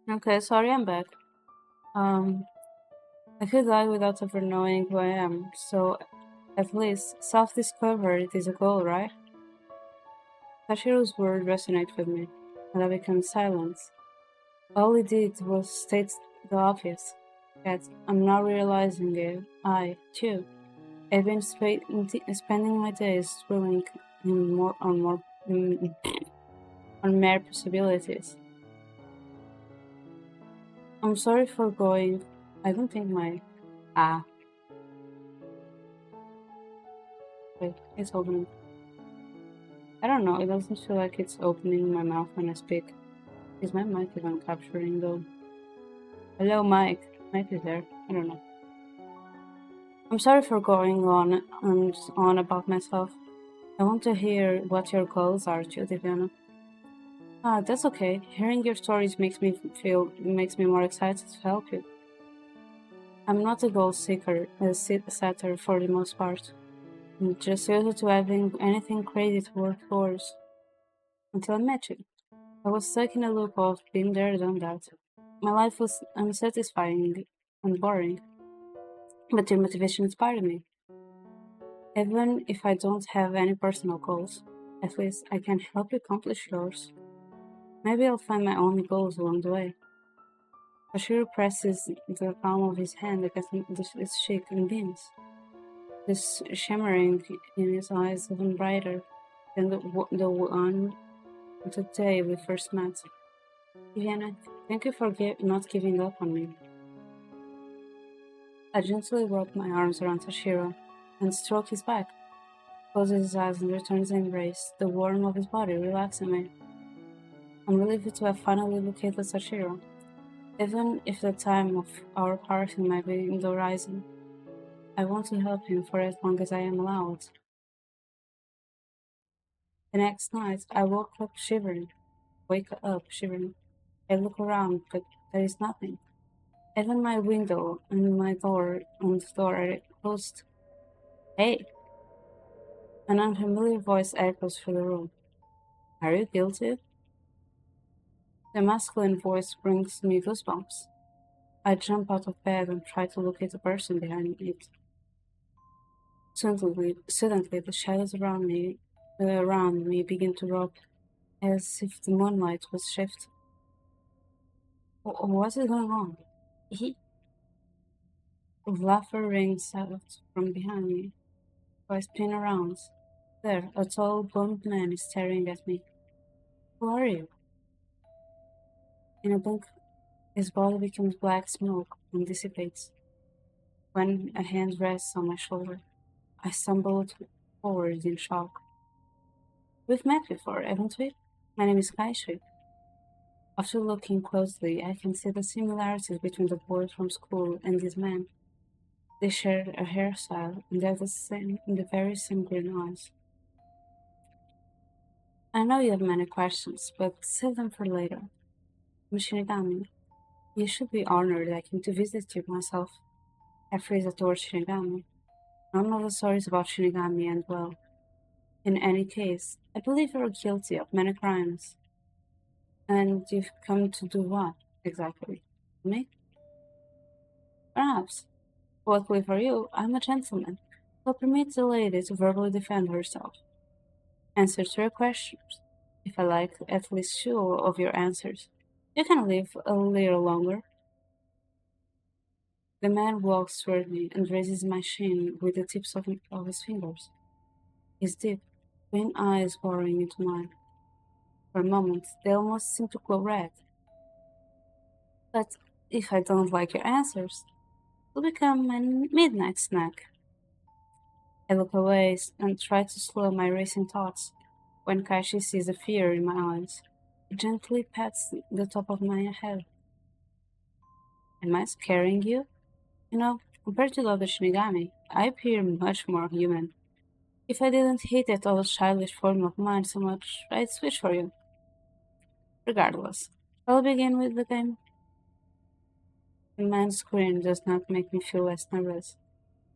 Okay, sorry, I'm back. Um, I could die without ever knowing who I am, so at least self-discovery is a goal, right? Tashiro's words resonate with me, and I became silent. All he did was state the obvious, yet I'm now realizing it. I, too, have been spending my days dwelling in mm, on mere possibilities. I'm sorry for going. I don't think my ah wait, it's opening. I don't know. It doesn't feel like it's opening my mouth when I speak. Is my mic even capturing though? Hello, Mike. Mike is there. I don't know. I'm sorry for going on and on about myself. I want to hear what your goals are too, Divyana. Ah, that's okay. Hearing your stories makes me more excited to help you. I'm not a goal seeker, setter for the most part. I'm just used to having anything crazy to work towards. Until I met you. I was stuck in a loop of being there, done that. My life was unsatisfying and boring, but your motivation inspired me. Even if I don't have any personal goals, at least I can help you accomplish yours. Maybe I'll find my own goals along the way. Ashiro presses the palm of his hand against his cheek and beams, this shimmering in his eyes even brighter than the one the day we first met. Vienna, thank you for not giving up on me. I gently wrap my arms around Tashiro and stroke his back, closes his eyes and returns the embrace, the warmth of his body relaxing me. I'm relieved to have finally located Tashiro, even if the time of our parting might be in the horizon. I want to help him for as long as I am allowed. The next night, I wake up shivering. I look around, but there is nothing. Even my window and my door and the door are closed. Hey! An unfamiliar voice echoes through the room. Are you guilty? The masculine voice brings me goosebumps. I jump out of bed and try to locate the person behind it. Suddenly, the shadows around me begin to drop, as if the moonlight was shifting. What is going on? He Laughter rings out from behind me. I spin around. There, a tall, blond man is staring at me. Who are you? In a blink, his body becomes black smoke and dissipates. When a hand rests on my shoulder, I stumble forward in shock. We've met before, haven't we? My name is Kaishri. After looking closely, I can see the similarities between the boy from school and this man. They share a hairstyle and they have the very same green eyes. I know you have many questions, but save them for later. Shinigami, you should be honored I came to visit you myself. I freeze towards Shinigami. None of the stories about Shinigami end well. In any case, I believe you're guilty of many crimes. And you've come to do what, exactly? Me? Perhaps. Luckily for you, I'm a gentleman, so permit the lady to verbally defend herself. Answer to your questions. If I like at least two of your answers, you can live a little longer. The man walks toward me and raises my chin with the tips of his fingers, his deep, green eyes boring into mine. For a moment, they almost seem to glow red. But if I don't like your answers, it'll become a midnight snack. I look away and try to slow my racing thoughts. When Kashi sees the fear in my eyes, he gently pats the top of my head. Am I scaring you? You know, compared to the other Shinigami, I appear much more human. If I didn't hate that old childish form of mine so much, I'd switch for you. Regardless, I'll begin with the game. The man's scream does not make me feel less nervous.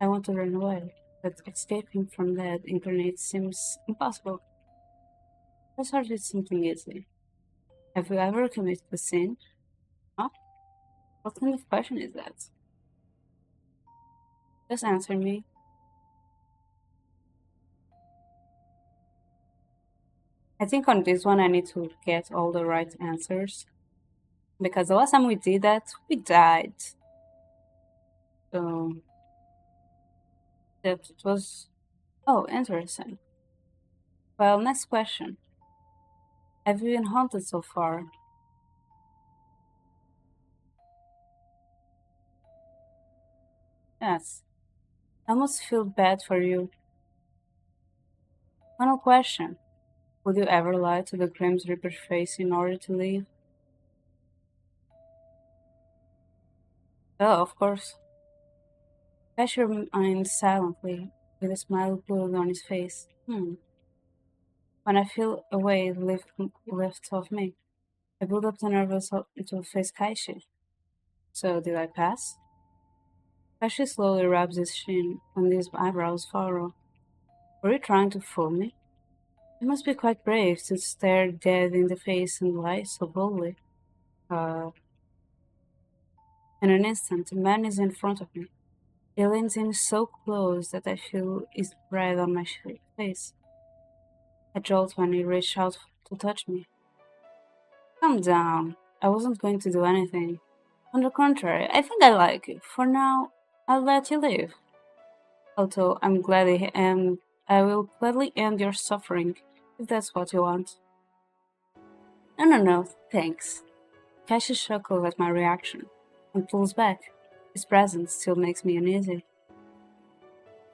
I want to run away, but escaping from that incarnate seems impossible. Let's start with something easy. Have you ever committed a sin? Huh? What kind of question is that? Just answer me. I think on this one I need to get all the right answers. Because the last time we did that, we died. So that was. Oh, interesting. Well, next question. Have you been haunted so far? Yes. I almost feel bad for you. Final question. Would you ever lie to the Grim's Reaper face in order to leave? Oh, of course. Cash remained silently, with a smile glued on his face. When I feel a weight lift off me, I build up the nervous to face Kaishi. So, did I pass? Kaishi slowly rubs his chin, and his eyebrows furrow. Were you trying to fool me? It must be quite brave to stare dead in the face and lie so boldly. Uh, in an instant, a man is in front of me. He leans in so close that I feel his breath on my face. I jolt when he reached out to touch me. Calm down. I wasn't going to do anything. On the contrary, I think I like you. For now, I'll let you live. Although I will gladly end your suffering, if that's what you want. No, thanks. Kashi chuckles at my reaction and pulls back. His presence still makes me uneasy.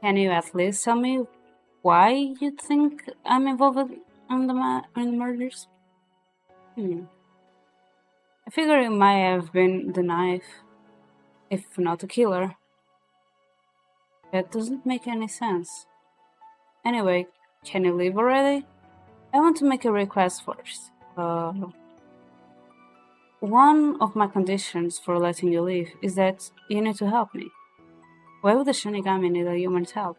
Can you at least tell me why you think I'm involved in the murders? Hmm. I figure you might have been the knife, if not the killer. That doesn't make any sense. Anyway, can you leave already? I want to make a request first. One of my conditions for letting you leave is that you need to help me. Why would the Shinigami need a human's help?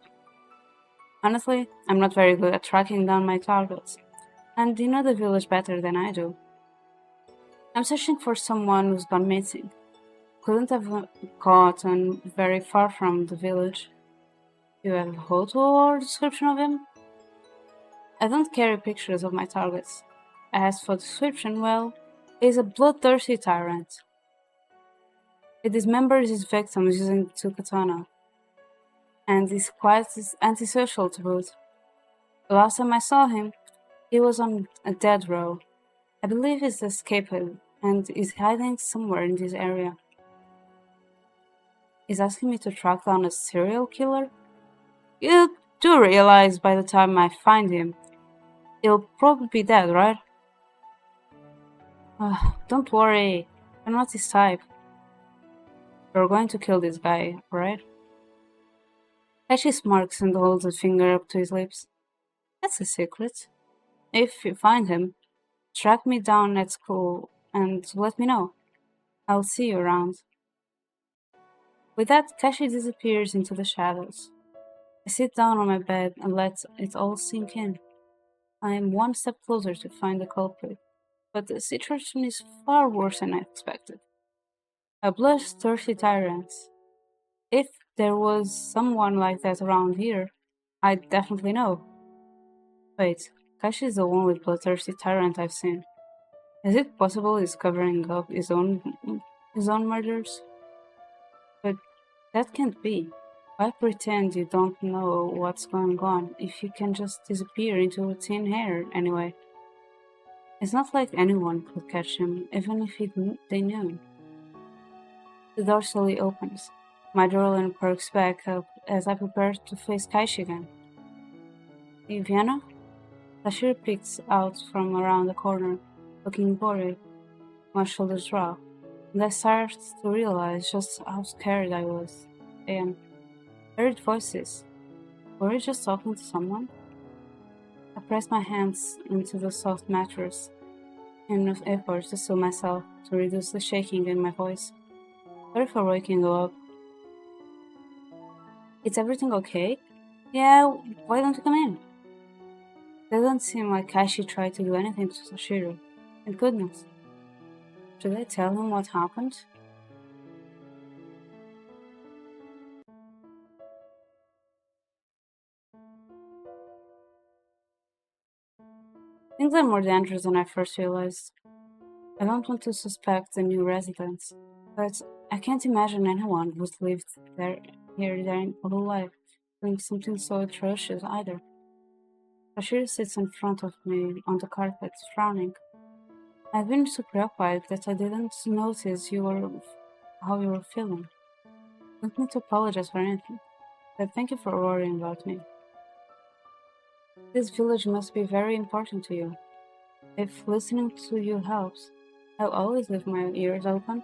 Honestly, I'm not very good at tracking down my targets, and you know the village better than I do. I'm searching for someone who's gone missing. Couldn't have gotten very far from the village. You have a photo or description of him? I don't carry pictures of my targets. As for description, well, he's a bloodthirsty tyrant. He dismembers his victims using two katana, and is quite antisocial to boot. The last time I saw him, he was on a dead row. I believe he's escaped and is hiding somewhere in this area. He's asking me to track down a serial killer? You do realize by the time I find him, he'll probably be dead, right? Don't worry, I'm not his type. You're going to kill this guy, right? Tashi smirks and holds a finger up to his lips. That's a secret. If you find him, track me down at school and let me know. I'll see you around. With that, Kashi disappears into the shadows. I sit down on my bed and let it all sink in. I am one step closer to find the culprit, but the situation is far worse than I expected. A bloodthirsty tyrant. If there was someone like that around here, I'd definitely know. Wait, Kashi is the only bloodthirsty tyrant I've seen. Is it possible he's covering up his own murders? But that can't be. Why pretend you don't know what's going on if you can just disappear into thin air anyway? It's not like anyone could catch him, even if they knew. The door slowly opens. My adrenaline perks back up as I prepare to face Kaishi again. Hey, Vienna? Tashiro peeks out from around the corner, looking worried. My shoulders drop, and I start to realize just how scared I was. And I heard voices. Were we just talking to someone? I press my hands into the soft mattress in an effort to still myself to reduce the shaking in my voice. Sorry for waking you up. Is everything okay? Yeah, why don't you come in? Doesn't seem like Kashi tried to do anything to Sashiro. Thank goodness. Should I tell him what happened? Things are more dangerous than I first realized. I don't want to suspect the new residents, but I can't imagine anyone who's lived here their whole life doing something so atrocious either. Bashir sits in front of me on the carpet, frowning. I've been so preoccupied that I didn't notice how you were feeling. Don't need to apologize for anything, but thank you for worrying about me. This village must be very important to you. If listening to you helps, I'll always leave my ears open.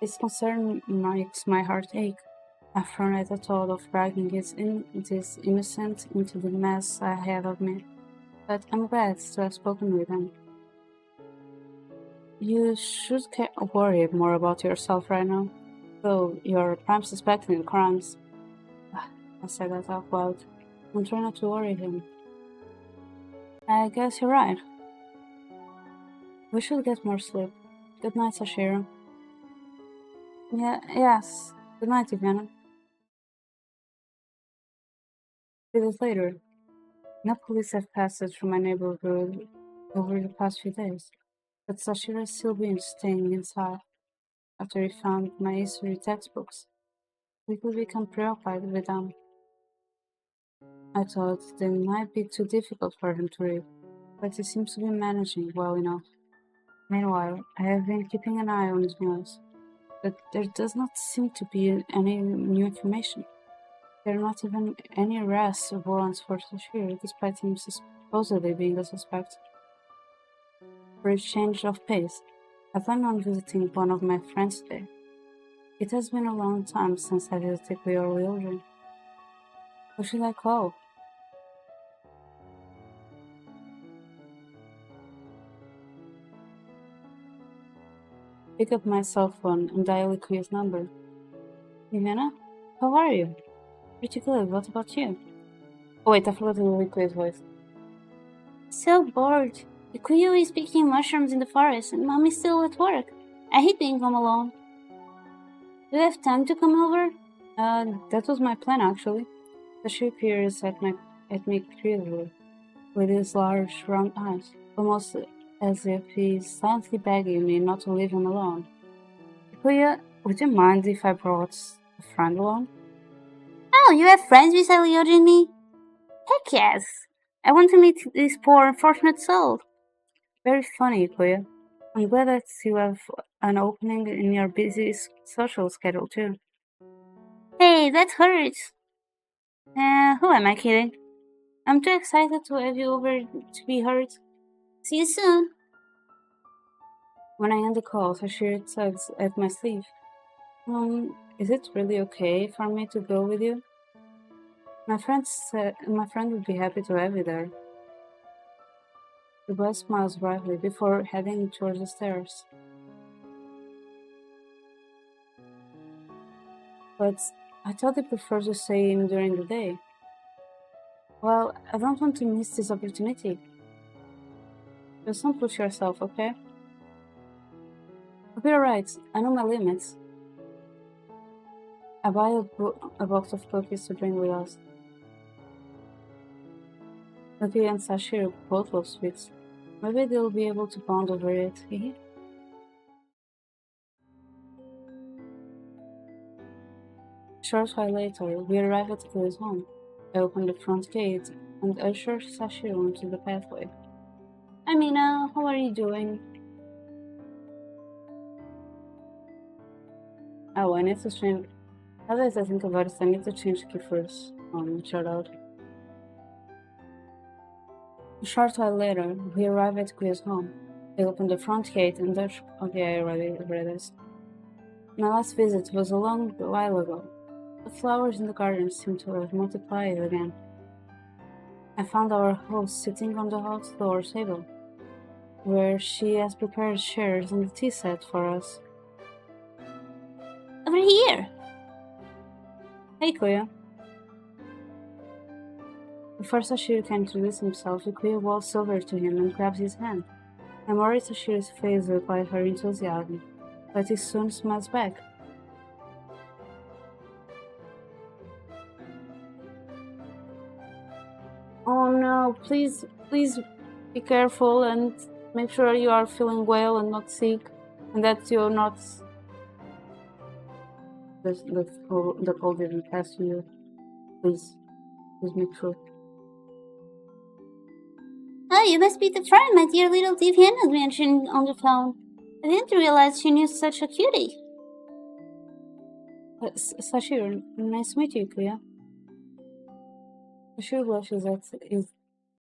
This concern makes my heart ache. I frown at the thought of dragging this innocent into the mess ahead of me, but I'm glad to have spoken with him. You should worry more about yourself right now, though you're prime suspect in crimes. I said that out loud. I'm trying not to worry him. I guess you're right. We should get more sleep. Good night, Sashira. Yes. Good night, Ivana. 3 days later, no police have passed through my neighborhood over the past few days, but Sashira has still been staying inside after he found my history textbooks. We could become preoccupied with them. I thought they might be too difficult for him to read, but he seems to be managing well enough. Meanwhile, I have been keeping an eye on his news, but there does not seem to be any new information. There are not even any arrests or warrants for Sashir, despite him supposedly being a suspect. For a change of pace, I plan on visiting one of my friends today. It has been a long time since I visited your children. Who should I call? Pick up my cell phone and dial Ikuya's number. Ivana, how are you? Pretty good, what about you? Oh wait, I forgot to do Ikuya's voice.
So bored. Ikuyo is picking mushrooms in the forest and Mommy's still at work. I hate being home alone. Do you have time to come over?
That was my plan actually. Sashir peers at me creatively, with his large round eyes, almost as if he's silently begging me not to leave him alone. Ikuya, would you mind if I brought a friend along?
Oh, you have friends besides Lyoji and me? Heck yes! I want to meet this poor unfortunate soul.
Very funny, Ikuya. I'm glad that you have an opening in your busy social schedule too.
Hey, that hurts. Who am I kidding? I'm too excited to have you over to be hurt. See you soon.
When I end the call, Sashir tugs at my sleeve. Is it really okay for me to go with you? My friend would be happy to have you there. The boy smiles brightly before heading towards the stairs. But I thought he prefers to stay in during the day. Well, I don't want to miss this opportunity. Just don't push yourself, okay? I'll be alright. I know my limits. I buy a box of cookies to bring with us. Lucky and Sashir both love sweets. Maybe they'll be able to bond over it. A short while later, we arrive at Kuya's home. I open the front gate and usher Sashir onto the pathway.
Hi Mina, how are you doing?
Oh, I need to change. Now that I think about it, I need to change key first. Shout out. A short while later, we arrive at Kuya's home. I open the front gate and usher. Okay, I already read this. My last visit was a long while ago. The flowers in the garden seem to have multiplied again. I found our host sitting on the hot floor table, where she has prepared chairs and a tea set for us.
Over here!
Hey, Kuya. Before Sashir can introduce himself, Kuya walks over to him and grabs his hand. I'm worried Tashiro's face will by her enthusiasm, but he soon smiles back. Oh no, please be careful and make sure you are feeling well and not sick, and that you're not. The cold didn't pass to you. Please make sure.
Oh, you must be the friend my dear little Diviana mentioned on the phone. I didn't realize she knew such a cutie.
Sashiro, nice to meet you, Kuya. Sashiro blushes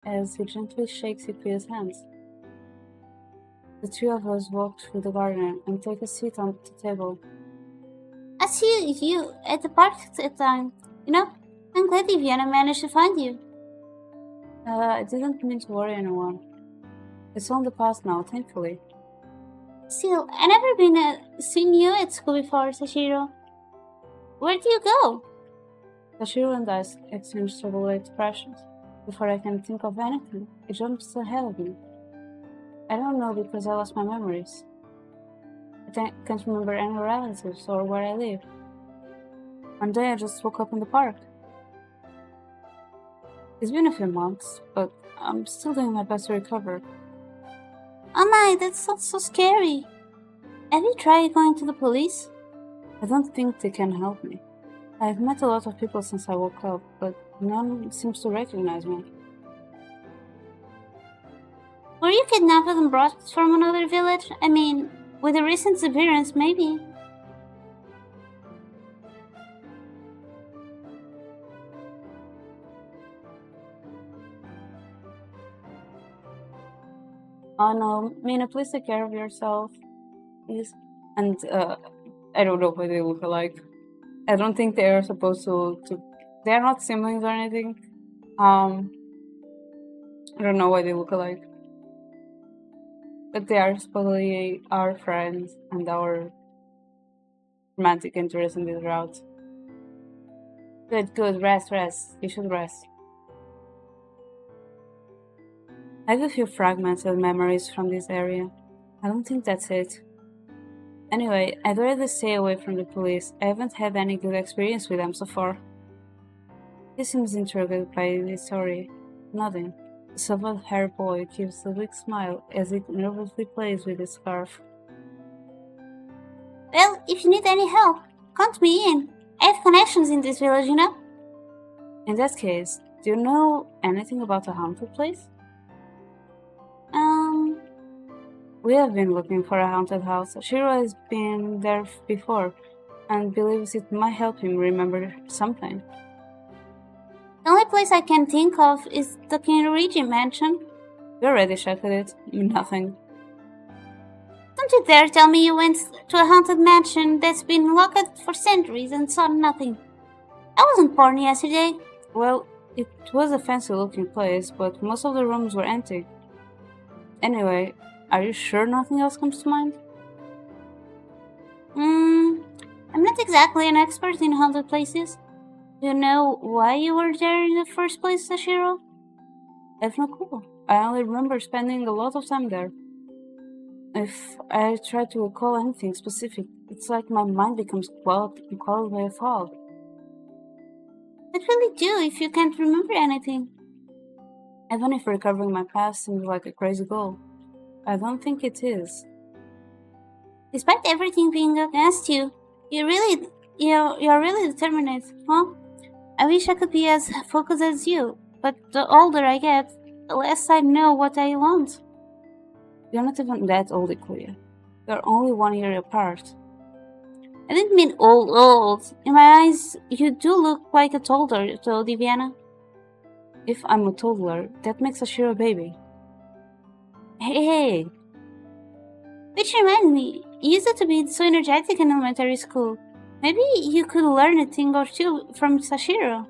as he gently shakes Kuya's hands. The three of us walk through the garden and take a seat on the table.
I see you at the park that time. You know, I'm glad Diviana managed to find you.
I didn't mean to worry anyone. It's all in the past now, thankfully.
Still, I never seen you at school before, Sashiro. Where do you go?
Sashiro and I exchange troubled expressions. Before I can think of anything, it jumps ahead of me. I don't know because I lost my memories. I can't remember any relatives or where I live. One day I just woke up in the park. It's been a few months, but I'm still doing my best to recover.
Oh my, that sounds so scary. Have you tried going to the police?
I don't think they can help me. I've met a lot of people since I woke up, but none seems to recognize me.
Were you kidnapped and brought from another village? I mean, with a recent disappearance, maybe.
Oh no, Mina, please take care of yourself, please. And I don't know what they look like. I don't think they are supposed to. They're not siblings or anything. I don't know what they look like. But they are supposedly our friends and our romantic interest in this route. Good. Rest. You should rest. I have a few fragmented memories from this area. I don't think that's it. Anyway, I'd rather stay away from the police. I haven't had any good experience with them so far. He seems intrigued by the story. Nodding. The silver-haired boy gives a weak smile as he nervously plays with his scarf.
Well, if you need any help, count me in. I have connections in this village, you know?
In that case, do you know anything about a haunted place? We have been looking for a haunted house. Shiro has been there before and believes it might help him remember something.
The only place I can think of is the Kinrigi mansion.
We already checked it. Nothing.
Don't you dare tell me you went to a haunted mansion that's been locked for centuries and saw nothing. I wasn't born yesterday.
Well, it was a fancy-looking place, but most of the rooms were empty. Anyway, are you sure nothing else comes to mind?
I'm not exactly an expert in haunted places. Do you know why you were there in the first place, Sashiro?
I have no clue. I only remember spending a lot of time there. If I try to recall anything specific, it's like my mind becomes clouded by a fog.
What will it do if you can't remember anything?
Even if recovering my past seems like a crazy goal, I don't think it is.
Despite everything being against you, you're really determined, huh? I wish I could be as focused as you, but the older I get, the less I know what I want.
You're not even that old, Ikuya. You're only 1 year apart.
I didn't mean old. In my eyes, you do look like a toddler, though, Diviana.
If I'm a toddler, that makes Ashira a baby. Hey!
Which reminds me, you used to be so energetic in elementary school. Maybe you could learn a thing or two from Sashiro.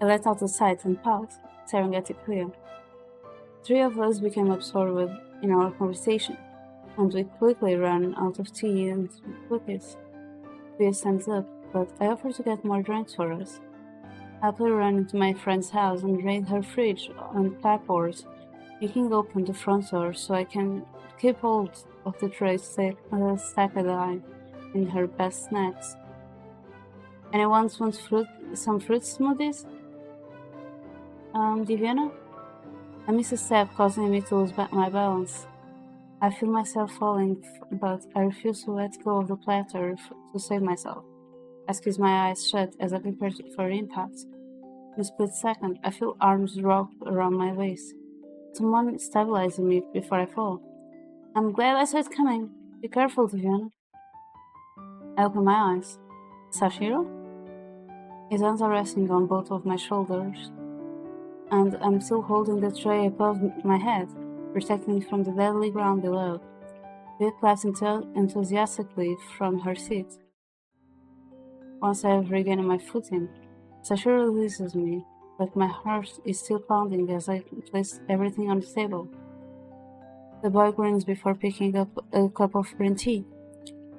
I let out a sigh and paused, staring at Ikuya. Three of us became absorbed in our conversation, and we quickly ran out of tea and cookies. Ikuya stands up, but I offer to get more drinks for us. I happily ran into my friend's house and drained her fridge and clapboards. kicking open the front door so I can keep hold of the tray stacked high in her best snacks. Anyone wants some fruit smoothies? Diviana? I miss a step, causing me to lose my balance. I feel myself falling, but I refuse to let go of the platter to save myself. I squeeze my eyes shut as I prepare for impact. In a split second, I feel arms wrapped around my waist. Someone stabilizing me before I fall. I'm glad I saw it coming. Be careful, Viviana. I open my eyes. Sashiro? His hands are resting on both of my shoulders, and I'm still holding the tray above my head, protecting me from the deadly ground below. Vic claps enthusiastically from her seat. Once I have regained my footing, Sashiro releases me, but my heart is still pounding as I place everything on the table. The boy grins before picking up a cup of green tea.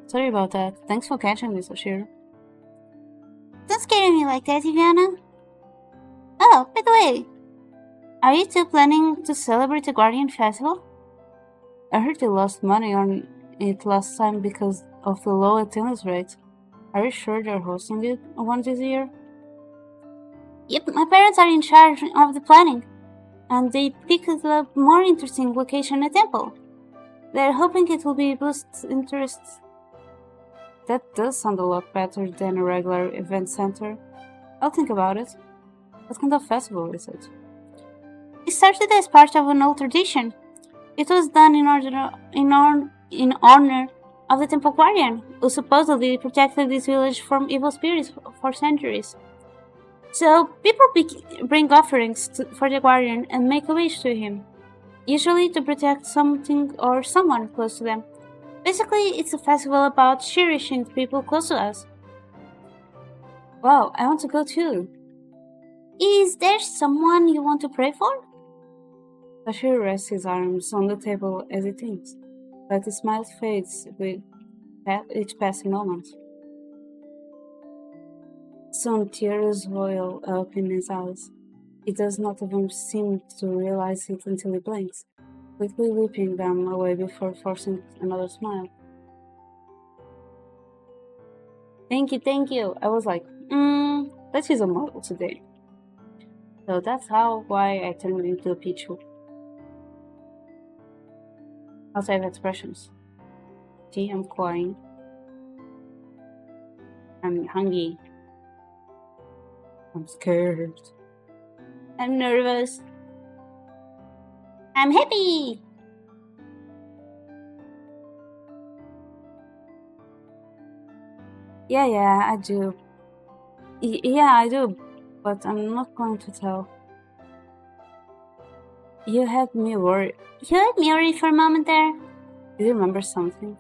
Sorry about that. Thanks for catching me, Sashiro.
Don't scare me like that, Ivana. Oh, by the way, are you two planning to celebrate the Guardian Festival?
I heard you lost money on it last time because of the low attendance rate. Are you sure they're hosting it one this year?
Yep, my parents are in charge of the planning, and they picked a more interesting location, a temple. They're hoping it will be boost interest.
That does sound a lot better than a regular event center. I'll think about it. What kind of festival is it?
It started as part of an old tradition. It was done in honor of the temple guardian, who supposedly protected this village from evil spirits for centuries. So people bring offerings for the guardian and make a wish to him, usually to protect something or someone close to them. Basically, it's a festival about cherishing people close to us.
Wow, I want to go too.
Is there someone you want to pray for?
Bashir rests his arms on the table as he thinks, but his smile fades with each passing moment. Soon tears well up in his eyes. He does not even seem to realize it until he blinks, quickly wiping them away before forcing another smile. Thank you. I was like, let's use a model today. So that's why I turned into a Pichu. Also, I have expressions. See, I'm crying. I'm hungry. I'm scared.
I'm nervous. I'm happy.
Yeah, I do. Yeah, I do, but I'm not going to tell. You had me worried.
You had me worried for a moment there.
Do you remember something?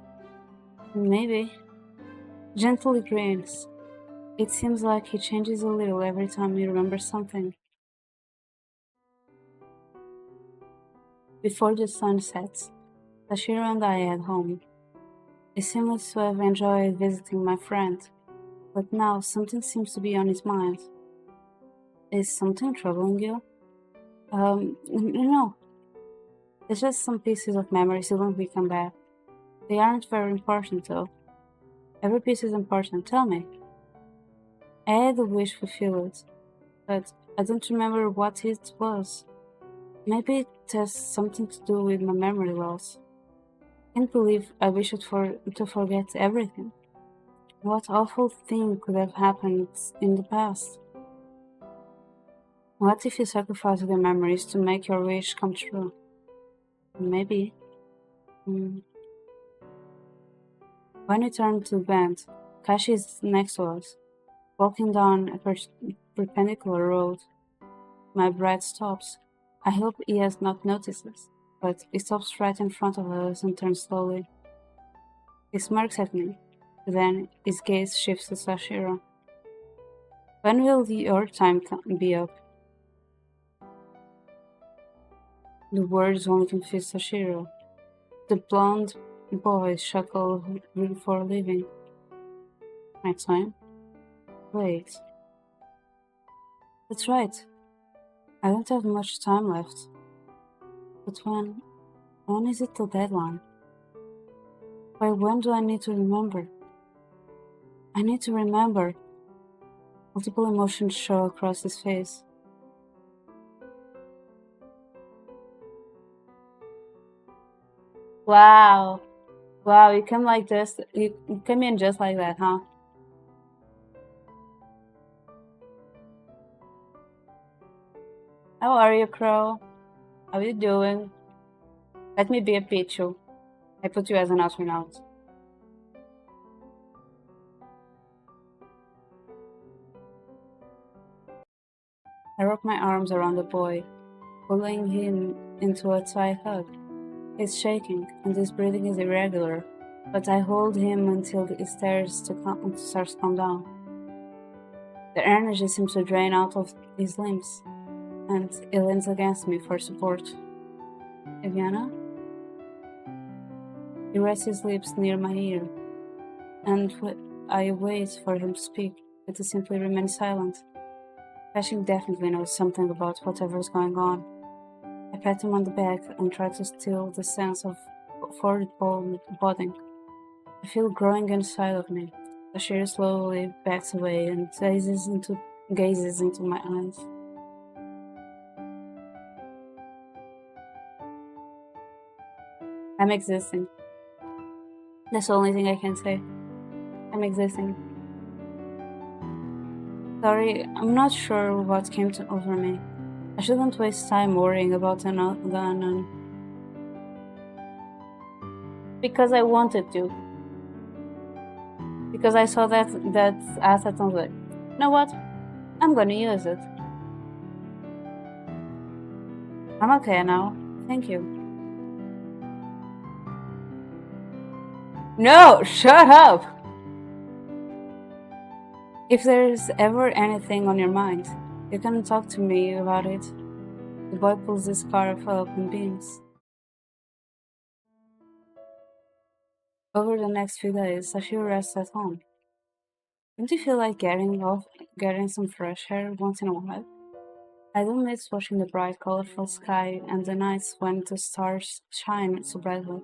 Maybe. Gently grins. It seems like he changes a little every time he remembers something. Before the sun sets, Tashiro and I head home. It seems to have enjoyed visiting my friend, but now something seems to be on his mind. Is something troubling you? No. It's just some pieces of memory still don't come back. They aren't very important though. Every piece is important, tell me. I had a wish fulfilled, but I don't remember what it was. Maybe it has something to do with my memory loss. I can't believe I wished to forget everything. What awful thing could have happened in the past? What if you sacrifice the memories to make your wish come true? Maybe. Mm. When we turn to bend, Kashi is next to us, walking down a perpendicular road. My breath stops. I hope he has not noticed us, but he stops right in front of us and turns slowly. He smirks at me, then his gaze shifts to Sashiro. When will your time be up? The words only confuse Sashiro. The blonde boy chuckled before leaving. My time? Wait. That's right. I don't have much time left. But when is it the deadline? By when do I need to remember? I need to remember. Multiple emotions show across his face. Wow. Wow, you came like this. You came in just like that, huh? How are you, Crow? How you doing? Let me be a Pichu. I put you as an astronaut. I wrap my arms around the boy, pulling him into a tight hug. He's shaking, and his breathing is irregular, but I hold him until he starts to calm down. The energy seems to drain out of his limbs, and he leans against me for support. Eviana? He rests his lips near my ear, and I wait for him to speak, but he simply remains silent. Passion definitely knows something about whatever's going on. I pat him on the back and try to still the sense of foreboding. I feel growing inside of me. Bashir slowly backs away and gazes into my eyes. I'm existing. That's the only thing I can say. I'm existing. Sorry, I'm not sure what came over me. I shouldn't waste time worrying about an unknown. Because I wanted to. Because I saw that asset on the. You know what? I'm gonna use it. I'm okay now. Thank you. No! Shut up! If there's ever anything on your mind, you can talk to me about it. The boy pulls his scarf up and beams. Over the next few days, Sashiro rests at home. Don't you feel like getting some fresh air once in a while? I don't miss watching the bright, colorful sky and the nights when the stars shine so brightly.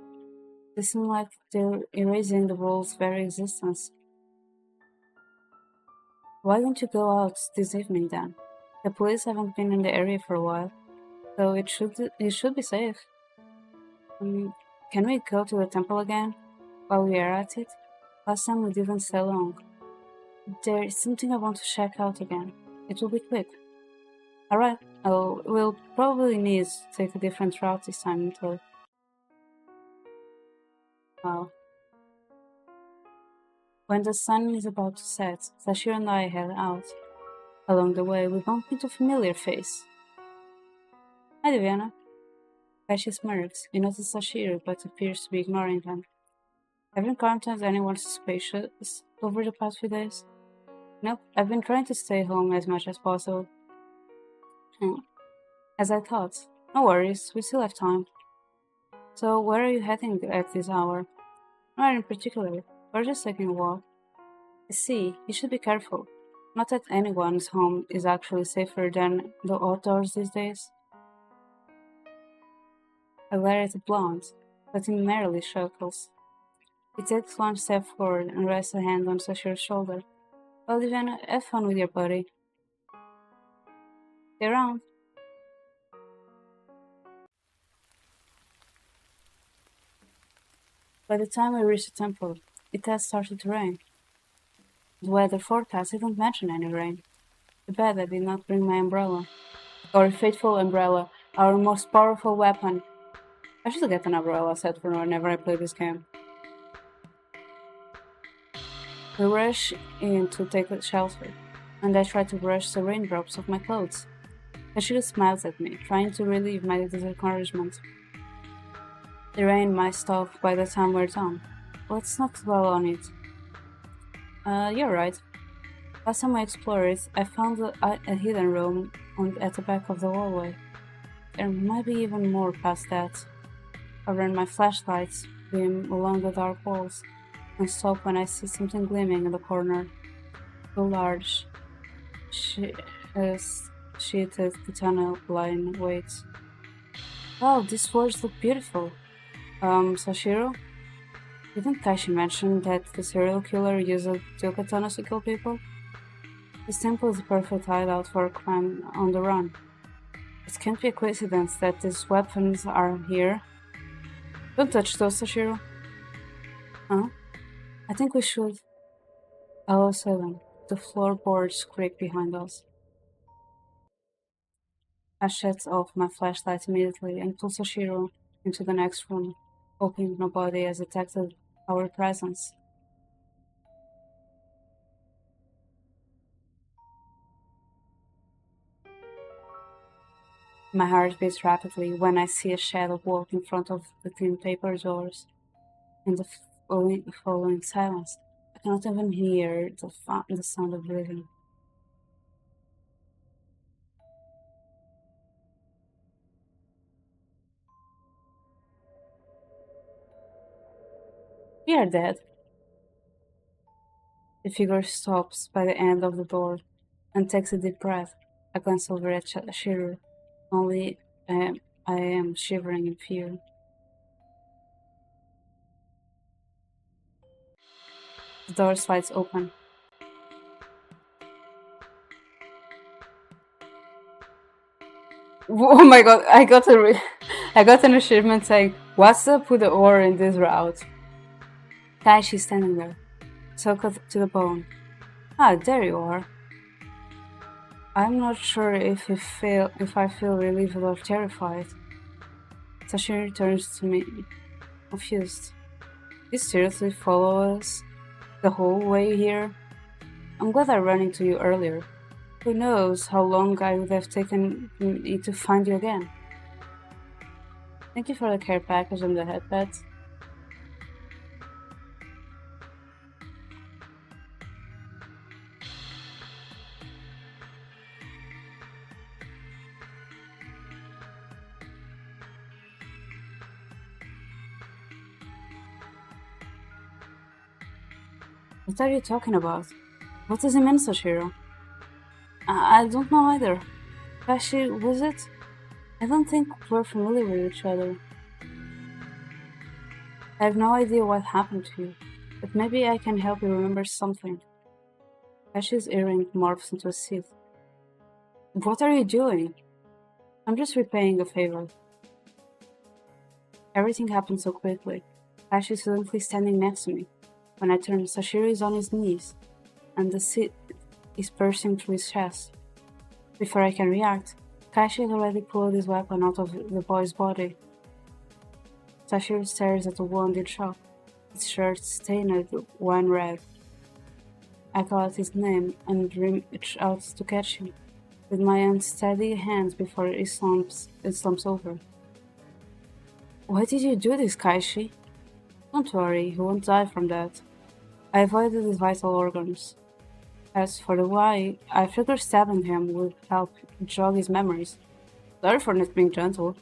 They seem like they're erasing the world's very existence. Why don't you go out this evening then? The police haven't been in the area for a while, so it should be safe. Can we go to the temple again while we are at it? Last time we didn't stay long. There is something I want to check out again. It will be quick. Alright, we'll probably need to take a different route this time until. Wow. When the sun is about to set, Sashiro and I head out. Along the way, we bump into a familiar face. Hi, Diana. Kashi smirks. You notice Sashiro, but appears to be ignoring them. Have you encountered anyone suspicious over the past few days? Nope, I've been trying to stay home as much as possible. As I thought. No worries, we still have time. So, where are you heading at this hour? Not in particular. We're just taking a walk. I see, you should be careful. Not that anyone's home is actually safer than the outdoors these days. I glare at the blonde, but he merely chuckles. He takes one step forward and rests a hand on Sashiro's shoulder. Well, Divana, have fun with your buddy. Stay around. By the time we reach the temple, it has started to rain. The weather forecast didn't mention any rain. Too bad I did not bring my umbrella. Our faithful umbrella, our most powerful weapon. I should get an umbrella set for whenever I play this game. We rush in to take a shelter, and I try to brush the raindrops off my clothes. Ashira smiles at me, trying to relieve my discouragement. The rain might stop by the time we're done. Let's not dwell on it. You're right. Last time I explored, I found a hidden room at the back of the hallway. There might be even more past that. I run my flashlights beam along the dark walls and stop when I see something gleaming in the corner. A large, sheeted the tunnel line waits. Wow, these words look beautiful. Sashiro, didn't Kaishi mention that the serial killer used katanas to kill people? This temple is a perfect hideout for a crime on the run. It can't be a coincidence that these weapons are here. Don't touch those, Sashiro. Huh? I think we should. All of a sudden, the floorboards creak behind us. I shut off my flashlight immediately and pulled Sashiro into the next room, hoping nobody has detected our presence. My heart beats rapidly when I see a shadow walk in front of the thin paper doors. In the following silence, I cannot even hear the sound of breathing. We are dead. The figure stops by the end of the door and takes a deep breath. I glance over at Shiro, only I am shivering in fear. The door slides open. Oh my god, I got an achievement saying, "What's up with the ore in this route?" Taichi's standing there, soaked to the bone. Ah, there you are. I'm not sure if I feel relieved or terrified. Sashiri turns to me, confused. You seriously follow us the whole way here? I'm glad I ran into you earlier. Who knows how long I would have taken me to find you again. Thank you for the care package and the headpad. What are you talking about? What is immense, Shiro? I don't know either. Actually, was it? I don't think we're familiar with each other. I have no idea what happened to you, but maybe I can help you remember something. Ashley's earring morphs into a seed. What are you doing? I'm just repaying a favor. Everything happened so quickly. Ashley is suddenly standing next to me. When I turn, Sashiro is on his knees, and the seed is bursting through his chest. Before I can react, Kashi had already pulled his weapon out of the boy's body. Sashiro stares at the wound in shock, his shirt stained wine red. I call out his name and reach out to catch him, with my unsteady hand before it slumps over. Why did you do this, Kaishi? Don't worry, he won't die from that. I avoided his vital organs. As for the why, I figured stabbing him would help jog his memories. Sorry for not being gentle.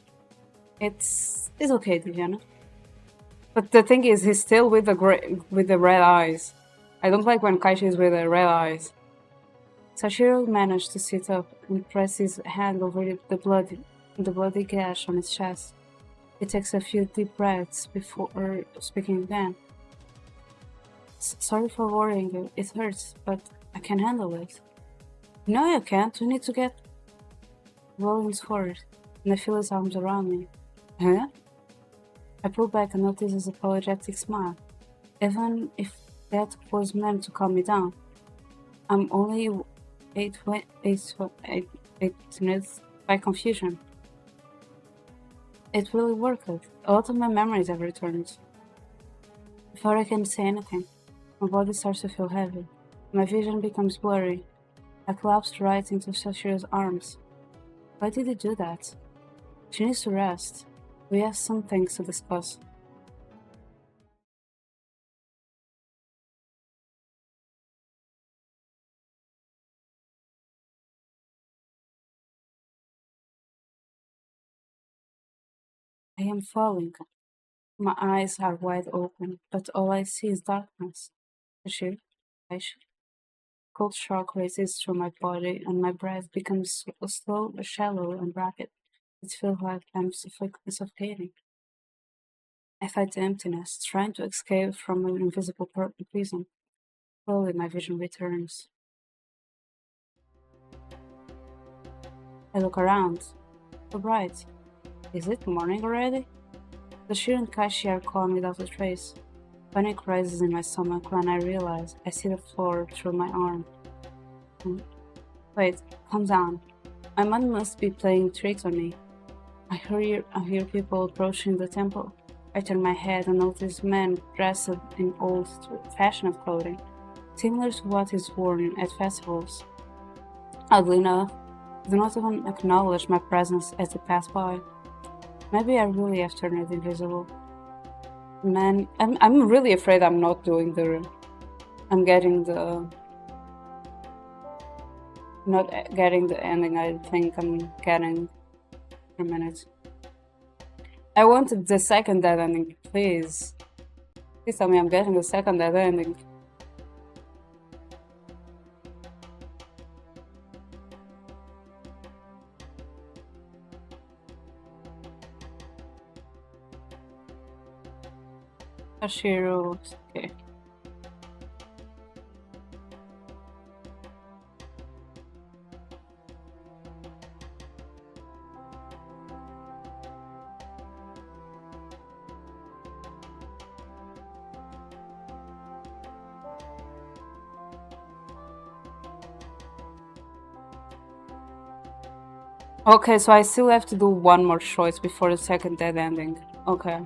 It's okay, Diana. But the thing is, he's still with the red eyes. I don't like when Kaishi is with the red eyes. Sashiro managed to sit up and press his hand over the bloody gash on his chest. He takes a few deep breaths before speaking again. Sorry for worrying you. It hurts, but I can handle it. No, you can't. We need to get rolling forward. And I feel his arms around me. Huh? I pull back and notice his apologetic smile. Even if that was meant to calm me down. I'm only eight minutes by confusion. It really worked. A lot of my memories have returned. Before I can say anything, my body starts to feel heavy. My vision becomes blurry. I collapsed right into Sashiro's arms. Why did he do that? She needs to rest. We have some things to discuss. I am falling. My eyes are wide open, but all I see is darkness. Sashiro, Aisha. Cold shock races through my body, and my breath becomes slow, shallow, and rapid. It feels like I'm suffocating. I fight the emptiness, trying to escape from an invisible prison. Slowly, my vision returns. I look around. So bright. Is it morning already? The Shir and Kashi are calm without a trace. Panic rises in my stomach when I realize I see the floor through my arm. Wait, calm down. My mind must be playing tricks on me. I hear people approaching the temple. I turn my head and notice men dressed in old-fashioned clothing, similar to what is worn at festivals. Oddly enough, they do not even acknowledge my presence as they pass by. Maybe I really have turned invisible. Man, I'm really afraid I'm not doing I'm getting the... not getting the ending I think I'm getting for a minute. I wanted the second dead ending, please. Please tell me I'm getting the second dead ending. Ashiro, okay. Okay, so I still have to do one more choice before the second dead ending. Okay.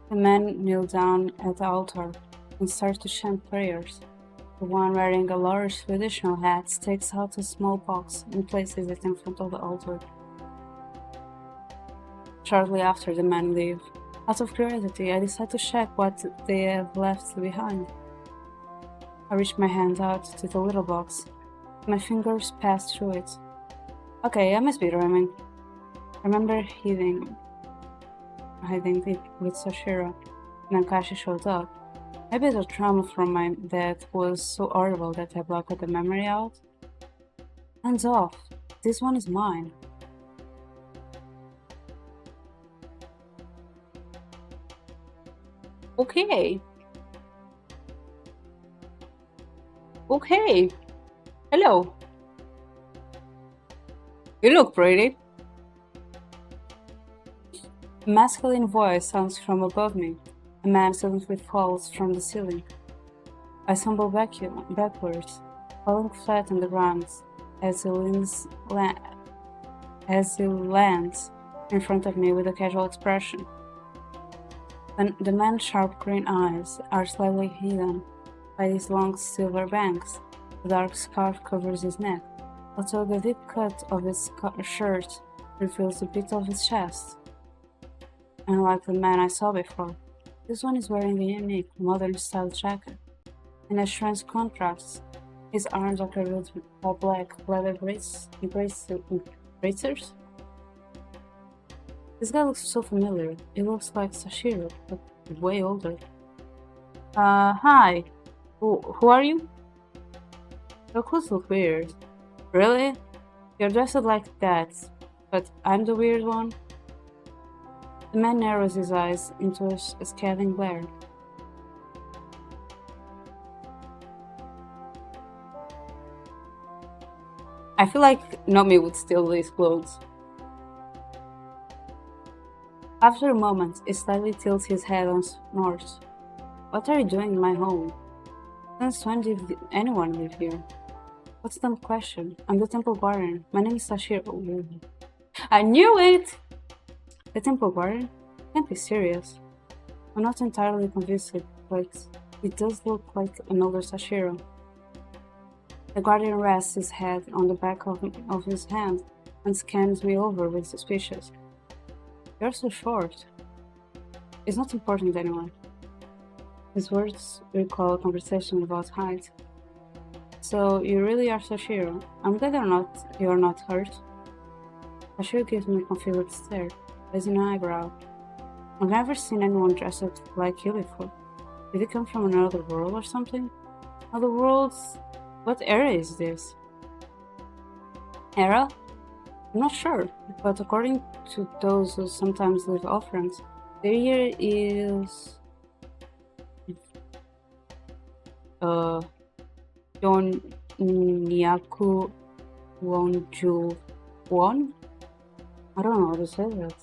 The men kneel down at the altar and start to chant prayers. The one wearing a large traditional hat takes out a small box and places it in front of the altar. Shortly after, the men leave. Out of curiosity, I decide to check what they have left behind. I reach my hand out to the little box. My fingers pass through it. Okay, I must be dreaming. I remember hiding it with Sashiro, and then Kashi showed up. Maybe the trauma from my death was so horrible that I blocked the memory out. Hands off. This one is mine. Okay. Okay. Hello. You look pretty. A masculine voice sounds from above me. A man suddenly falls from the ceiling. I stumble backwards, falling flat on the ground as he lands in front of me with a casual expression. The man's sharp green eyes are slightly hidden by his long silver bangs. A dark scarf covers his neck, although the deep cut of his shirt reveals a bit of his chest. Unlike the man I saw before, this one is wearing a unique, modern-style jacket, and as strange contrasts, his arms are covered by black leather bracers. This guy looks so familiar. He looks like Sashiro, but way older. Hi. Who are you? Your clothes look weird. Really? You're dressed like that, but I'm the weird one? The man narrows his eyes into a scathing glare. I feel like Nomi would steal these clothes. After a moment, he slightly tilts his head and snorts. What are you doing in my home? Since when did anyone live here? What's the question? I'm the temple guardian. My name is Sashiro. I knew it! The temple guardian? Can't be serious. I'm not entirely convinced, but it does look like an older Sashiro. The guardian rests his head on the back of his hand and scans me over with suspicion. You're so short. It's not important anyway. His words recall a conversation about height. So you really are Sashiro. I'm glad you're not hurt. Sashiro gives me a confused stare, raising an eyebrow. I've never seen anyone dressed up like you before. Did you come from another world or something? Other worlds? What era is this? Era? I'm not sure, but according to those who sometimes leave offerings, the year is Don Nyaku Wonju Won? I don't know how to say that.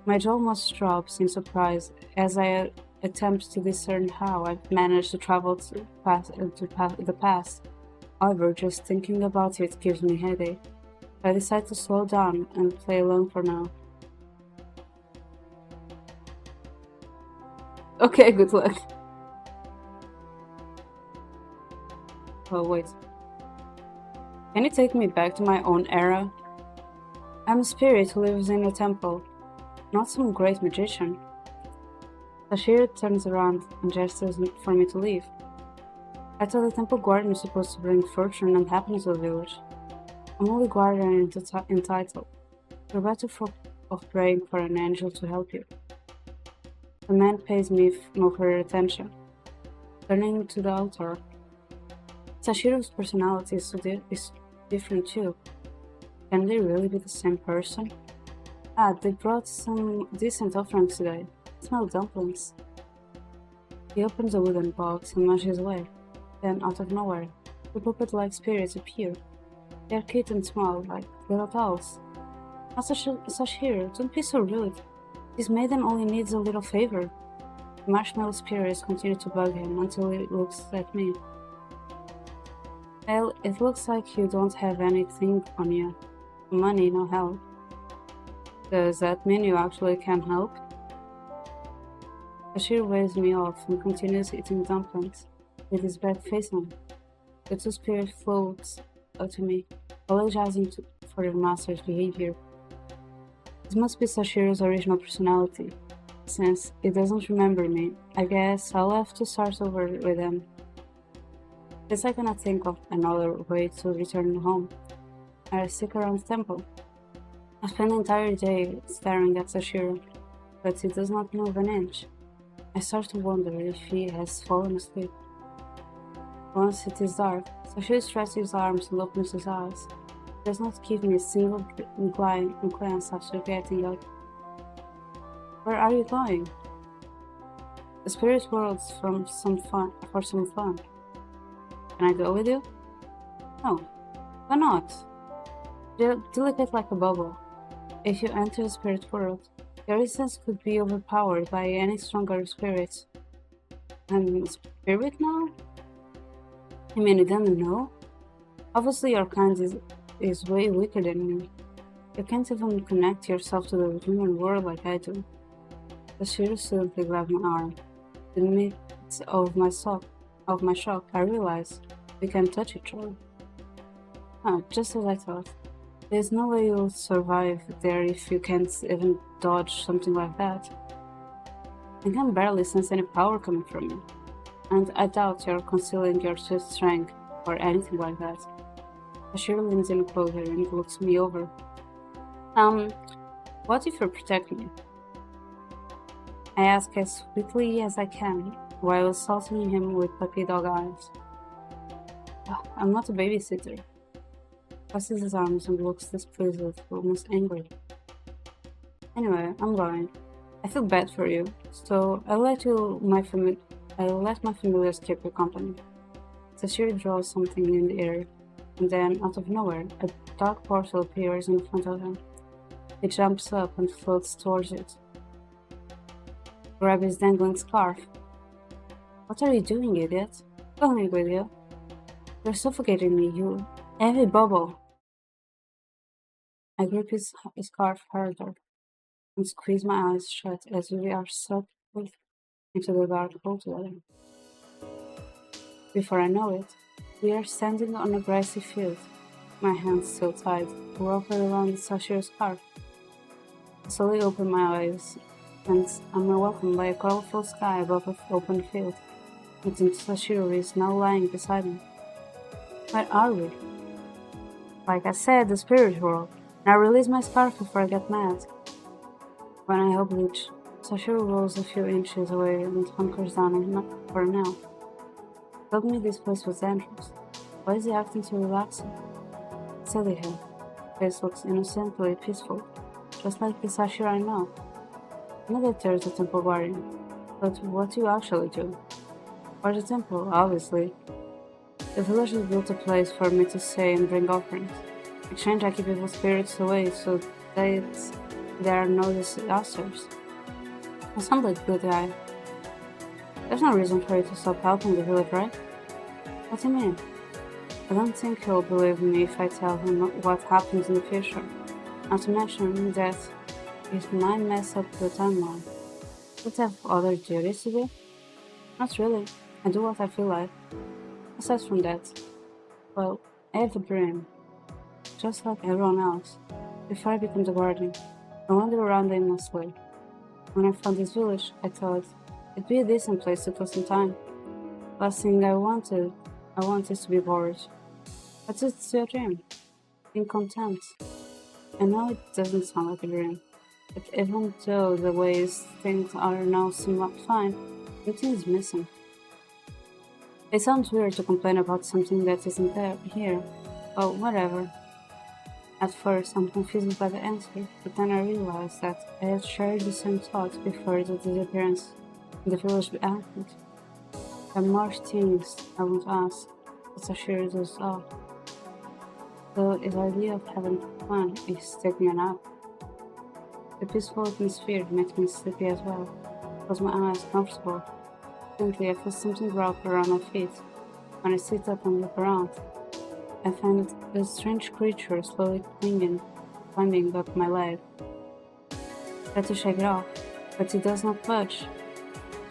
My jaw almost drops in surprise as I attempt to discern how I've managed to travel to the past. However, just thinking about it gives me a headache. I decide to slow down and play alone for now. Okay, good luck. Oh, wait. Can you take me back to my own era? I'm a spirit who lives in a temple, not some great magician. Sashiro turns around and gestures for me to leave. I thought the temple guardian was supposed to bring fortune and happiness to the village. I'm only guardian in title. You're better off praying for an angel to help you. The man pays me no further attention. Turning to the altar. Sashiro's personality is different too. Can they really be the same person? Ah, they brought some decent offerings today. Smell dumplings. He opens a wooden box and mushes away. Then, out of nowhere, the puppet-like spirits appear. They are cute and small, like little dolls. Now, Sashiro, don't be so rude. This maiden only needs a little favor. The marshmallow spirits continue to bug him until he looks at me. Well, it looks like you don't have anything on you. Money, no help. Does that mean you actually can help? Bashir waves me off and continues eating dumplings, with his back facing. The two spirits float up to me, apologizing for their master's behavior. This must be Sashiro's original personality. Since he doesn't remember me, I guess I'll have to start over with him. Since I cannot think of another way to return home, I stick around the temple. I spend the entire day staring at Sashiro, but he does not move an inch. I start to wonder if he has fallen asleep. Once it is dark, Sashiro stretches his arms and opens his eyes. He does not give me a single glance after getting up. Where are you going? The spirit world's for some fun. Can I go with you? No. Why not? Delicate like a bubble. If you enter the spirit world, your resistance could be overpowered by any stronger spirits. I'm a spirit now? You mean you didn't know? Obviously your kind is way weaker than me. You can't even connect yourself to the human world like I do. The Shiro suddenly grabbed my arm. In the midst of my shock, I realized we can touch each other. Ah, just as I thought. There's no way you'll survive there if you can't even dodge something like that. I can barely sense any power coming from you, and I doubt you're concealing your strength or anything like that. Ashira leans in closer and looks me over. What if you protect me? I ask as quickly as I can, while assaulting him with puppy dog eyes. I'm not a babysitter. Crosses his arms and looks displeased, almost angry. Anyway, I'm going. I feel bad for you, so I'll let my familiars keep you company. Sashiro draws something in the air, and then, out of nowhere, a dark portal appears in front of him. He jumps up and floats towards it. Grab his dangling scarf. What are you doing, idiot? Going with you. You're suffocating me, you heavy bubble. I grip his scarf harder and squeeze my eyes shut as we are sucked into the dark hole together. Before I know it, we are standing on a grassy field, my hands still tied, wrapped around Sashiro's scarf. I slowly open my eyes and I'm welcomed by a colorful sky above an open field. And Sashiro is now lying beside me. Where are we? Like I said, the spirit world. Now release my scarf before I get mad. When I help Bleach, Sashiro rolls a few inches away and hunkers down for now. Told me this place was dangerous. Why is he acting so relaxing? Silly him. Face looks innocently peaceful, just like the Sashiro I know. I know that there's a temple guardian, but what do you actually do? For the temple, obviously. The village has built a place for me to stay and bring offerings. In exchange, I keep evil spirits away so that there are no disasters. You sound like a good guy. There's no reason for you to stop helping the village, right? What do you mean? I don't think he'll believe me if I tell him what happens in the future. Not to mention that it might mess up the timeline. Don't have other duties to do? Not really. I do what I feel like. Aside from that, well, I have a dream. Just like everyone else. Before I became the guardian, I wandered around aimlessly. When I found this village, I thought it'd be a decent place to pass some time. Last thing I wanted to be bored. But it's still a dream. Being content. I know it doesn't sound like a dream, but even though the ways things are now somewhat fine, something is missing. It sounds weird to complain about something that isn't there here. Oh, whatever. At first, I'm confused by the answer, but then I realized that I had shared the same thoughts before the disappearance in the village happened. There are more things I want to ask, but Sashiro does all. So the idea of having fun is taking a nap. The peaceful atmosphere makes me sleepy as well. Close my eyes comfortable. Suddenly I feel something wrap around my feet. When I sit up and look around, I find a strange creature slowly climbing up my leg. I try to shake it off, but it does not budge.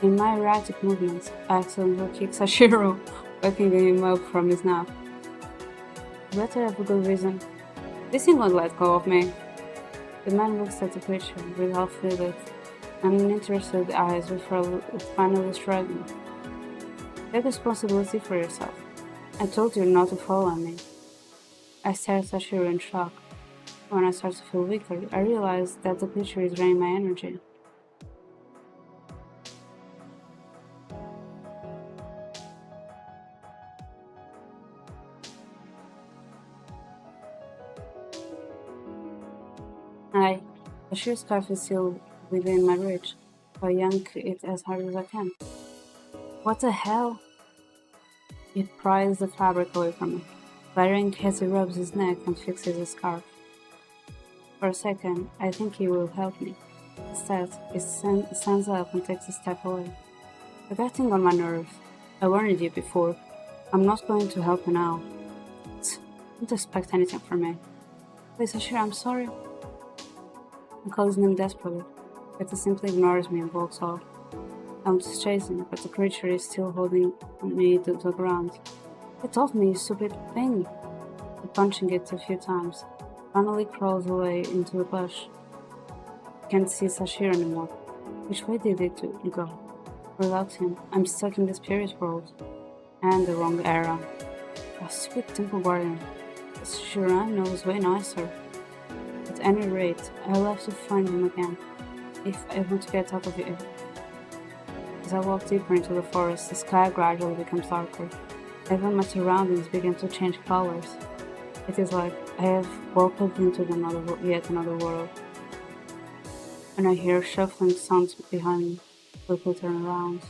In my erratic movements, I accidentally kick Sashiro, waking him up from his nap. Better have a good reason. This thing won't let go of me. The man looks at the creature with half-lit, uninterested eyes before finally shrugging. Take responsibility for yourself. I told you not to follow me. I stare at Sashiro in shock. When I start to feel weaker, I realize that the creature is draining my energy. The sheer scarf is still within my reach, so I yank it as hard as I can. What the hell? It pries the fabric away from me, glaring as he rubs his neck and fixes his scarf. For a second, I think he will help me. Instead, he stands up and takes a step away. You're getting on my nerves. I warned you before. I'm not going to help you now. Don't expect anything from me. Please, Ashira, I'm sorry. I'm calling him desperately, but he simply ignores me and walks off. I want to chase him, but the creature is still holding me to the ground. Get off me, you stupid thing! I'm punching it a few times. Finally crawls away into the bush. I can't see Sashiro anymore. Which way did it go? Without him, I'm stuck in the spirit world. And the wrong era. A stupid temple guardian. Ciruam knows way nicer. At any rate, I'll have to find him again, if I want to get out of here. As I walk deeper into the forest, the sky gradually becomes darker. Even my surroundings begin to change colors. It is like I have walked into yet another world. When I hear shuffling sounds behind me, I quickly turn around.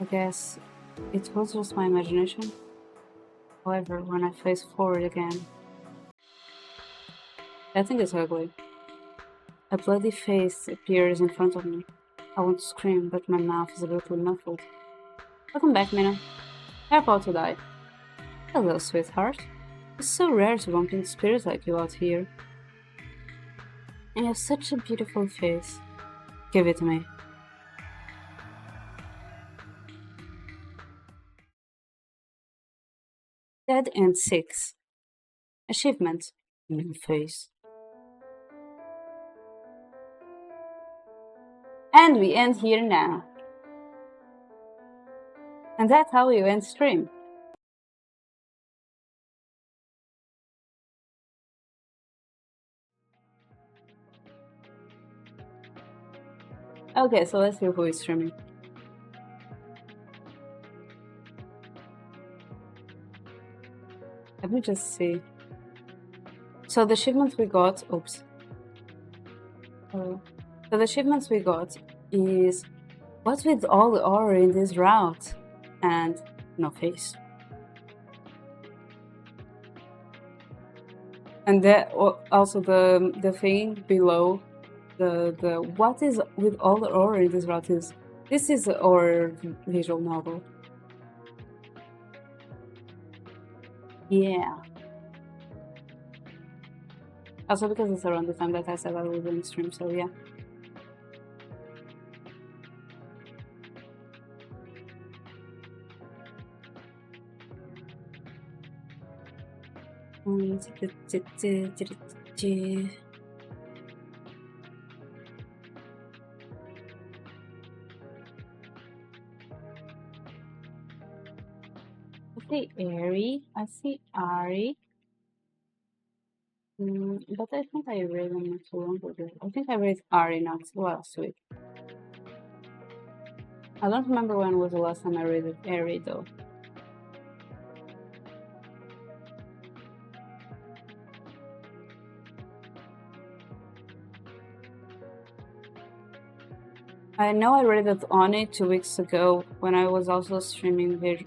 I guess it was just my imagination. However, when I face forward again, I think it's ugly. A bloody face appears in front of me. I want to scream, but my mouth is a little muffled. Welcome back, Mina. You're about to die. Hello, sweetheart. It's so rare to bump into spirits like you out here. And you have such a beautiful face. Give it to me. Dead End 6. Achievement. New face. And we end here now. And that's how we end stream. Okay, so let's see who is streaming. Let me just see. So the achievements we got, oops. So the achievements we got is what's with all the ore in this route? And no face. And also the thing below the what is with all the ore in this route is this is our visual novel. Yeah. Also because it's around the time that I said I was doing stream, so yeah. I see Airy, I see Ari. But I think I read them not too long ago. I think I read Ari not last week. I don't remember when was the last time I read Airy though. I know I read it on it 2 weeks ago when I was also streaming the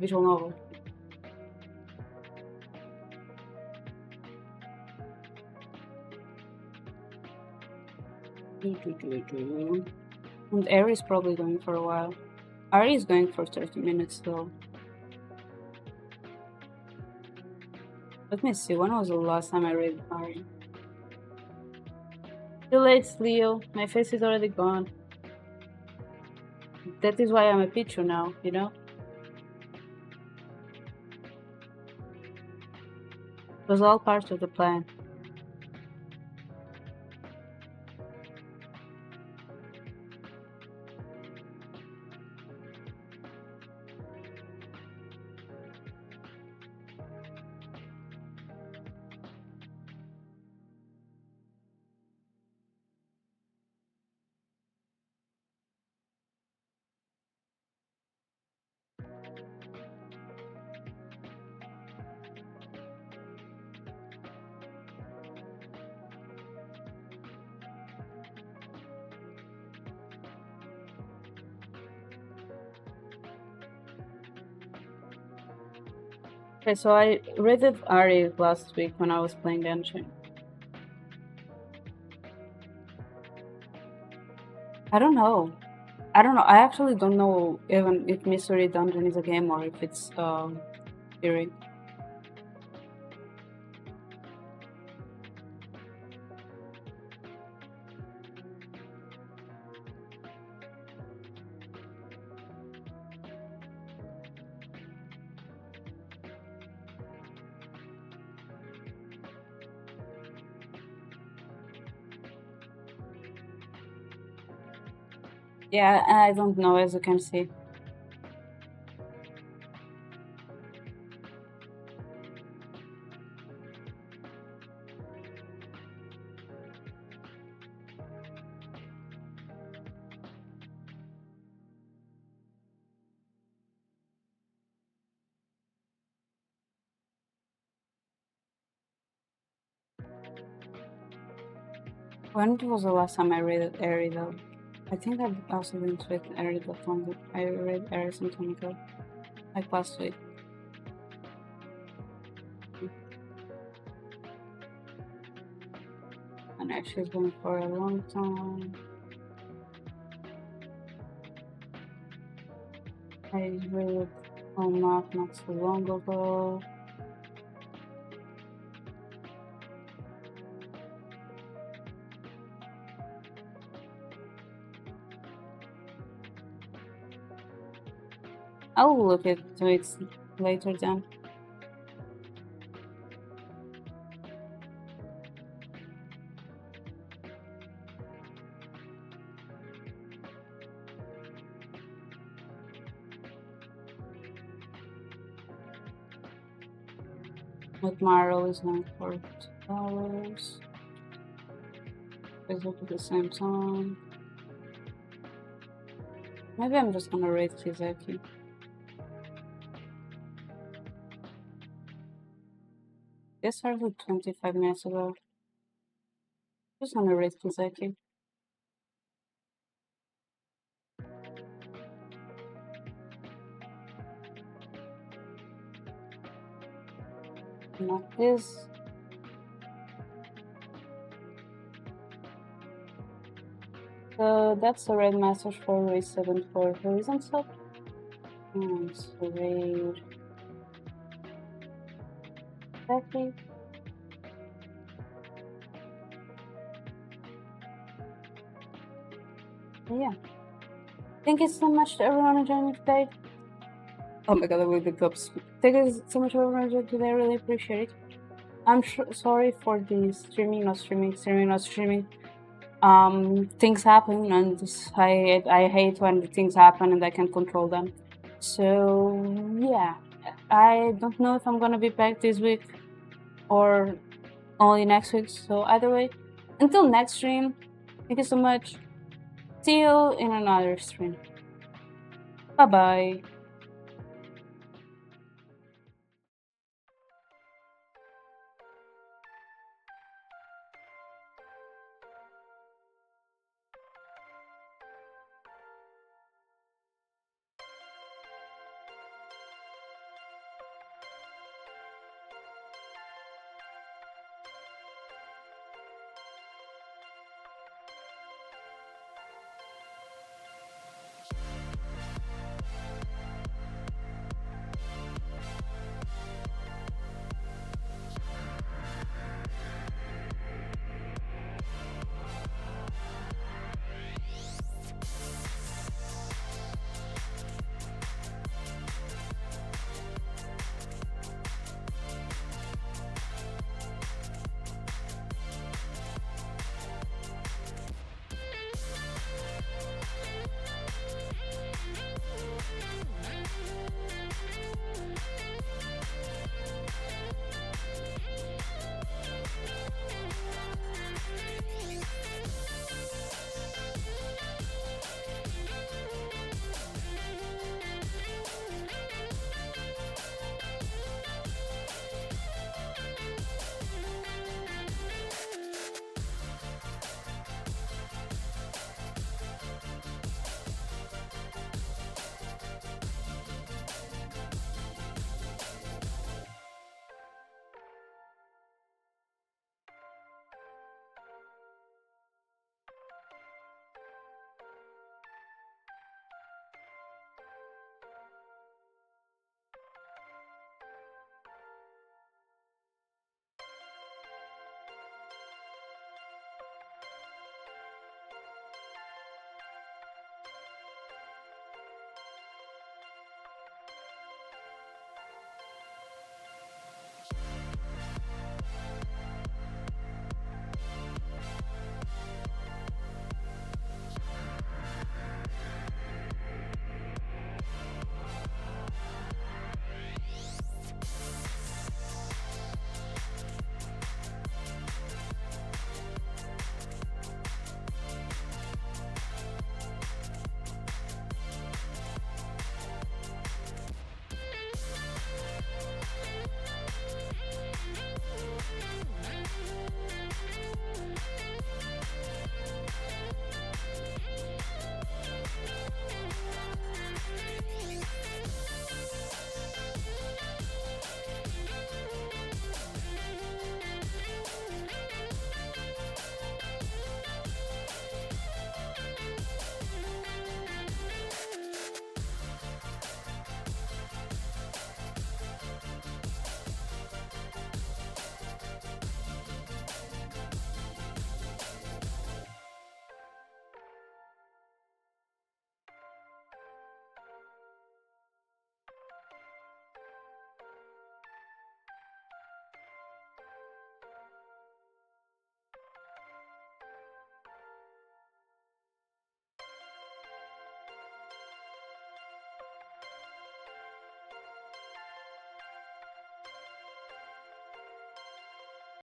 visual novel. And Ari is probably going for a while. Ari is going for 30 minutes though. Let me see, when was the last time I read Ari? Too late, Leo. My face is already gone. That is why I'm a Pichu now, you know? It was all part of the plan. Okay, so I read it Ari last week when I was playing Genshin. I don't know. I actually don't know even if Mystery Dungeon is a game or if it's theory. Yeah, I don't know, as you can see. When was the last time I read Airy though? I think I also didn't read Airy that long. I read Airy some time ago, like last week. And actually it's been for a long time. I read Home Map not so long ago. I'll look into it later then. But Marrow is not for 2 hours. Let's look at the same time. Maybe I'm just gonna rate Kizeki. This started 25 minutes ago. Just gonna rate Kizeki. Not this. So that's a red message for race 7 for Horizon Sub. So raid. Exactly. Yeah. Thank you so much to everyone who joined me today. Oh my god, I will pick up. Thank you so much for everyone who joined today. I really appreciate it. I'm sorry for the streaming, not streaming. Things happen, and I hate when things happen and I can't control them. So yeah, I don't know if I'm gonna be back this week or only next week. So either way, until next stream, thank you so much. See you in another stream. Bye bye.